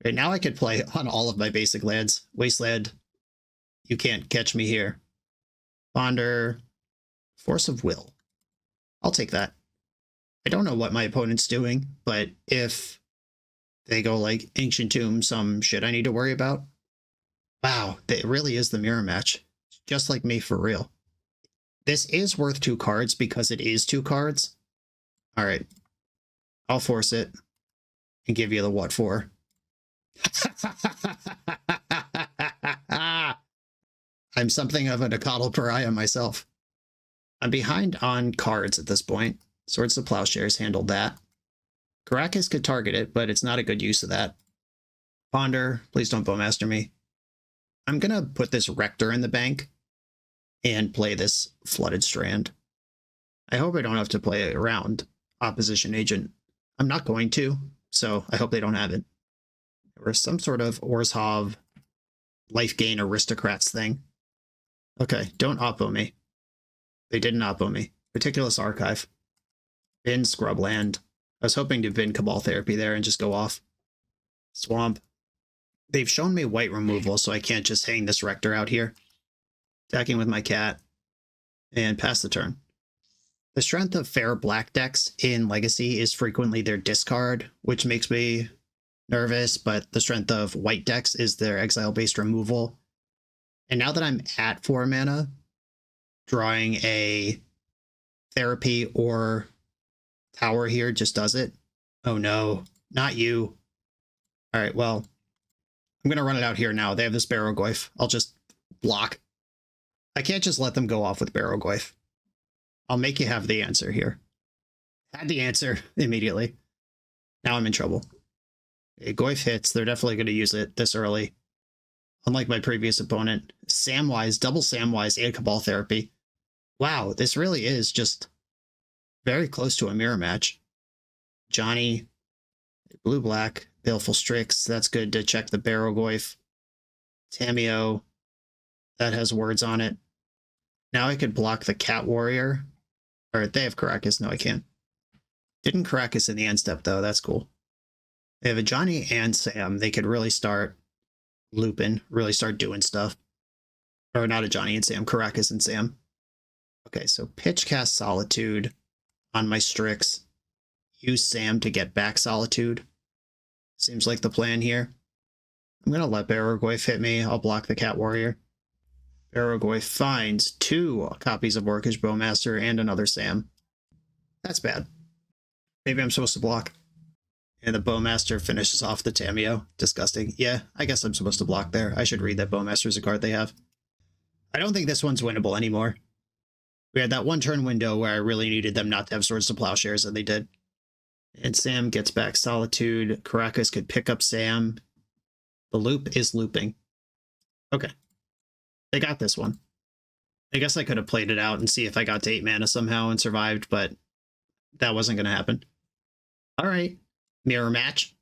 Okay, now I could play on all of my basic lands. Wasteland, you can't catch me here. Ponder, Force of Will. I'll take that. I don't know what my opponent's doing, but if they go like Ancient Tomb, some shit I need to worry about. Wow, it really is the mirror match. Just like me for real. This is worth 2 cards because it is 2 cards. All right. I'll force it and give you the what for. I'm something of a Nicodle pariah myself. I'm behind on cards at this point. Swords to Plowshares handled that. Caracas could target it, but it's not a good use of that. Ponder, please don't Bowmaster me. I'm going to put this Rector in the bank and play this Flooded Strand. I hope I don't have to play it around Opposition Agent. I'm not going to, so I hope they don't have it. Or some sort of Orzhov life gain aristocrats thing. Okay, don't oppo me. They didn't oppo me. Meticulous Archive. Bin Scrubland. I was hoping to bin Cabal Therapy there and just go off. Swamp. They've shown me white removal, so I can't just hang this Rector out here. Attacking with my cat. And pass the turn. The strength of fair black decks in Legacy is frequently their discard, which makes me nervous, but the strength of white decks is their exile-based removal. And now that I'm at 4 mana, drawing a Therapy or Tower here just does it. Oh no, not you. All right, well, I'm going to run it out here now. They have this Barrogoyf. I'll just block. I can't just let them go off with Barrogoyf. I'll make you have the answer here. Had the answer immediately. Now I'm in trouble. Okay, Goyf hits. They're definitely going to use it this early. Unlike my previous opponent. Samwise, double Samwise, and Cabal Therapy. Wow, this really is just very close to a mirror match. Johnny, blue-black, Baleful Strix, that's good to check the Barrogoyf. Tameo, that has words on it. Now I could block the Cat Warrior. Or they have Caracas. No, I can't. Didn't Caracas in the end step, though. That's cool. They have Ajani and Sam. They could really start looping, really start doing stuff. Or not Ajani and Sam, Caracas and Sam. Okay, so pitch cast Solitude on my Strix. Use Sam to get back Solitude. Seems like the plan here. I'm going to let Barrogoyf hit me. I'll block the Cat Warrior. Barrogoyf finds 2 copies of Orcish Bowmaster and another Sam. That's bad. Maybe I'm supposed to block. And the Bowmaster finishes off the Tameo. Disgusting. Yeah, I guess I'm supposed to block there. I should read that Bowmaster is a card they have. I don't think this one's winnable anymore. We had that one turn window where I really needed them not to have Swords to Plowshares, and they did. And Sam gets back Solitude. Caracas could pick up Sam. The loop is looping. Okay. They got this one. I guess I could have played it out and see if I got to 8 mana somehow and survived, but that wasn't going to happen. All right. Mirror match.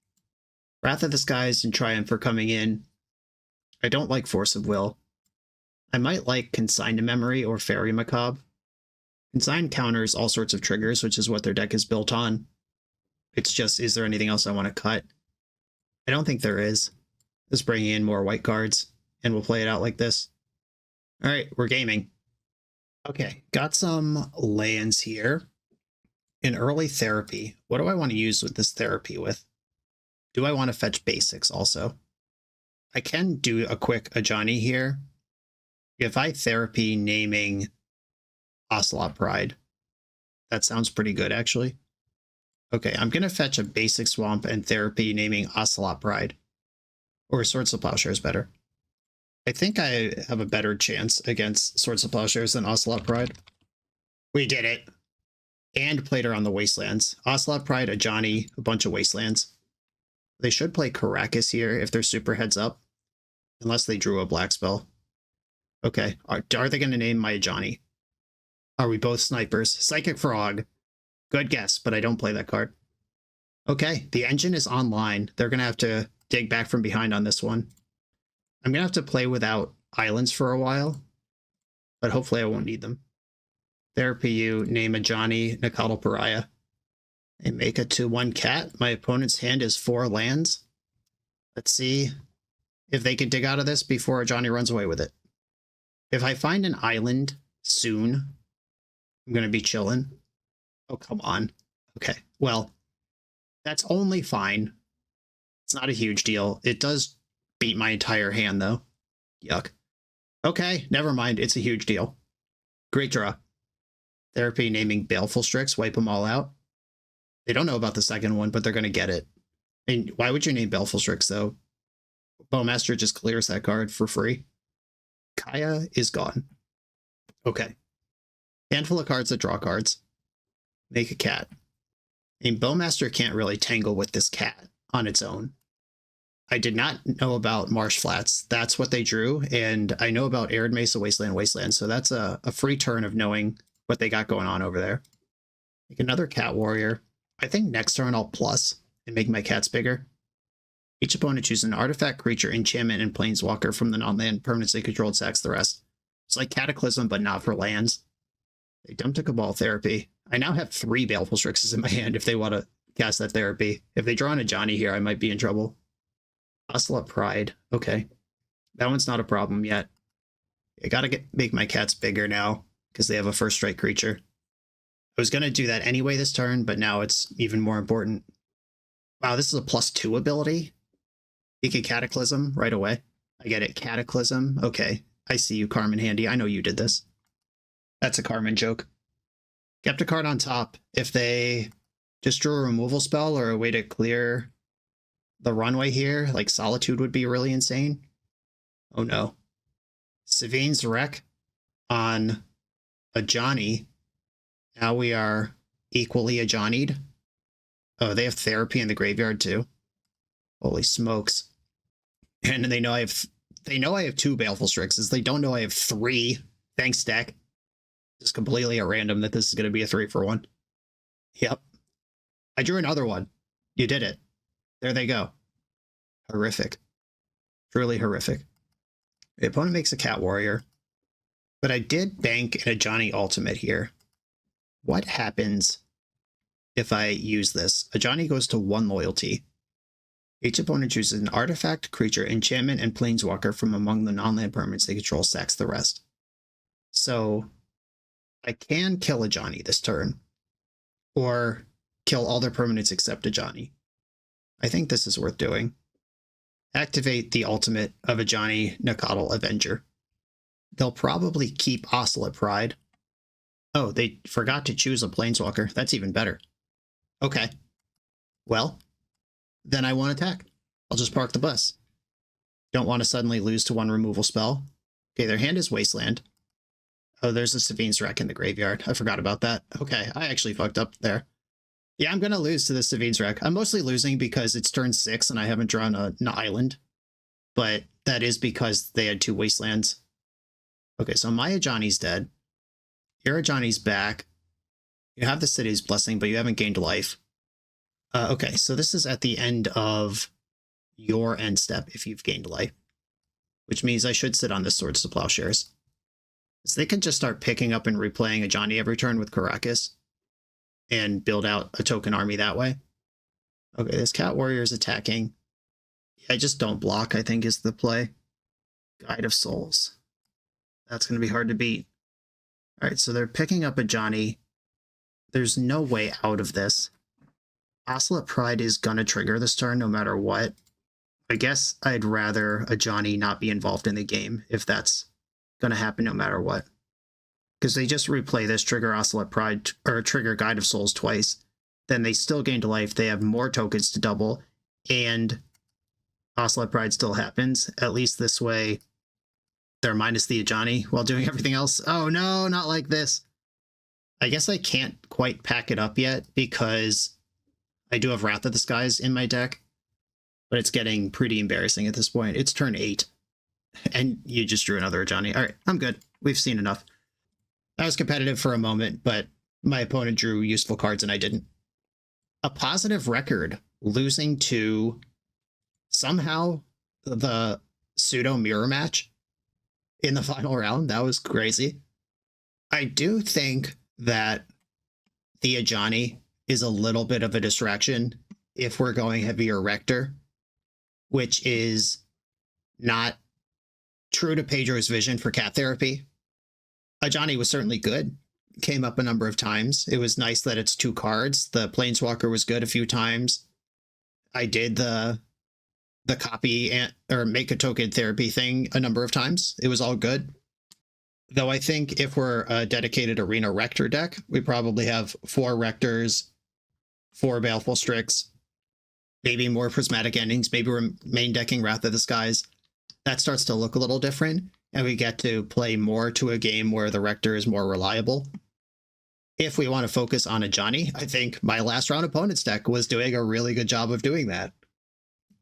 Wrath of the Skies and Triumph are coming in. I don't like Force of Will. I might like Consign to Memory or Fairy Macabre. Consign counters all sorts of triggers, which is what their deck is built on. It's just, is there anything else I want to cut? I don't think there is. Just bringing in more white cards, and we'll play it out like this. All right, we're gaming. Okay, got some lands here. In early therapy, what do I want to use with this therapy with? Do I want to fetch basics also? I can do a quick Ajani here. If I therapy naming Ocelot Pride, that sounds pretty good actually. Okay, I'm going to fetch a basic swamp and therapy naming Ocelot Pride. Or Swords of Plowshares better. I think I have a better chance against Swords of Plowshares than Ocelot Pride. We did it. And played her on the Wastelands. Ocelot Pride, Ajani, a bunch of Wastelands. They should play Caracas here if they're super heads up. Unless they drew a black spell. Okay, are they going to name my Ajani? Are we both snipers? Psychic Frog. Good guess, but I don't play that card. Okay, the engine is online. They're going to have to dig back from behind on this one. I'm going to have to play without islands for a while, but hopefully I won't need them. Therapy you, name Ajani, Nakadal Pariah. And make a 2/1 cat. My opponent's hand is 4 lands. Let's see if they can dig out of this before Ajani runs away with it. If I find an island soon, I'm going to be chilling. Oh, come on. Okay, well, that's only fine. It's not a huge deal. It does beat my entire hand, though. Yuck. Okay, never mind. It's a huge deal. Great draw. Therapy naming Baleful Strix, wipe them all out. They don't know about the second one, but they're going to get it. And why would you name Baleful Strix, though? Bowmaster just clears that card for free. Kaya is gone. Okay. Handful of cards that draw cards. Make a cat. And Bowmaster can't really tangle with this cat on its own. I did not know about Marsh Flats. That's what they drew. And I know about Arid Mesa, Wasteland. So that's a free turn of knowing what they got going on over there. Make another Cat Warrior. I think next turn I'll plus and make my cats bigger. Each opponent chooses an artifact, creature, enchantment, and planeswalker from the non-land permanents they controlled, sacks the rest. It's like Cataclysm, but not for lands. They dumped a Cabal Therapy. I now have 3 Baleful Strixes in my hand if they want to cast that therapy. If they draw an Ajani here, I might be in trouble. Ocelot Pride. Okay. That one's not a problem yet. I gotta make my cats bigger now because they have a first strike creature. I was going to do that anyway this turn, but now it's even more important. Wow, this is a +2 ability. You get Cataclysm right away. I get it. Cataclysm. Okay. I see you, Carmen Handy. I know you did this. That's a Carmen joke. Kept a card on top. If they just drew a removal spell or a way to clear the runway here, like Solitude would be really insane. Oh no. Savine's Wreck on Ajani. Now we are equally Ajani'd. Oh, they have Therapy in the graveyard too. Holy smokes. And they know I have 2 Baleful Strixes. They don't know I have 3. Thanks, deck. Just completely at random that this is going to be a 3-for-1. Yep. I drew another one. You did it. There they go. Horrific. Truly horrific. The opponent makes a Cat Warrior, but I did bank an Ajani ultimate here. What happens if I use this? Ajani goes to 1 loyalty. Each opponent chooses an artifact, creature, enchantment, and planeswalker from among the non-land permanents they control, sacks the rest. So I can kill Ajani this turn, or kill all their permanents except Ajani. I think this is worth doing. Activate the ultimate of Ajani Nakatl Avenger. They'll probably keep Oscillate Pride. Oh, they forgot to choose a planeswalker. That's even better. Okay. Well, then I won't attack. I'll just park the bus. Don't want to suddenly lose to 1 removal spell. Okay, their hand is Wasteland. Oh, there's a Savine's Wreck in the graveyard. I forgot about that. Okay, I actually fucked up there. Yeah, I'm going to lose to the Savine's Wreck. I'm mostly losing because it's turn 6 and I haven't drawn an island. But that is because they had 2 Wastelands. Okay, so my Ajani's dead. Your Ajani's back. You have the City's Blessing, but you haven't gained life. Okay, so this is at the end of your end step if you've gained life. Which means I should sit on this Swords to Plowshares. So they can just start picking up and replaying Ajani every turn with Karakas. And build out a token army that way. Okay, this Cat Warrior is attacking. I just don't block, I think, is the play. Guide of Souls. That's going to be hard to beat. All right, so they're picking up Ajani. There's no way out of this. Oscillate Pride is going to trigger this turn no matter what. I guess I'd rather Ajani not be involved in the game if that's going to happen no matter what. Because they just replay this, trigger Oscillate Pride, or trigger Guide of Souls twice. Then they still gained life. They have more tokens to double. And Oscillate Pride still happens. At least this way, they're minus the Ajani while doing everything else. Oh no, not like this. I guess I can't quite pack it up yet because I do have Wrath of the Skies in my deck. But it's getting pretty embarrassing at this point. It's turn 8. And you just drew another Ajani. All right, I'm good. We've seen enough. I was competitive for a moment, but my opponent drew useful cards and I didn't. A positive record, losing to somehow the pseudo mirror match in the final round. That was crazy. I do think that the Ajani is a little bit of a distraction if we're going heavier Rector, which is not true to Pedro's vision for cat therapy. Ajani was certainly good. Came up a number of times. It was nice that it's 2 cards. The Planeswalker was good a few times. I did the copy or make a token therapy thing a number of times. It was all good. Though I think if we're a dedicated Arena Rector deck, we probably have 4 Rectors, 4 Baleful Strix, maybe more Prismatic Endings, maybe we're main decking Wrath of the Skies. That starts to look a little different. And we get to play more to a game where the Rector is more reliable. If we want to focus on Ajani, I think my last round opponent's deck was doing a really good job of doing that.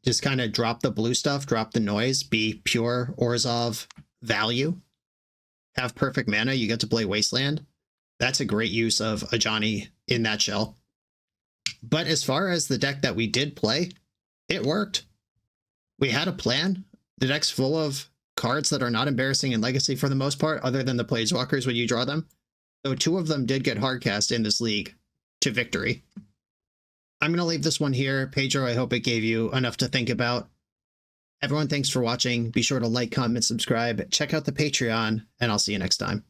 Just kind of drop the blue stuff, drop the noise, be pure Orzhov value. Have perfect mana, you get to play Wasteland. That's a great use of Ajani in that shell. But as far as the deck that we did play, it worked. We had a plan. The deck's full of cards that are not embarrassing in Legacy for the most part, other than the Planeswalkers when you draw them. Though 2 of them did get hardcast in this league to victory. I'm going to leave this one here. Pedro, I hope it gave you enough to think about. Everyone, thanks for watching. Be sure to like, comment, subscribe, check out the Patreon, and I'll see you next time.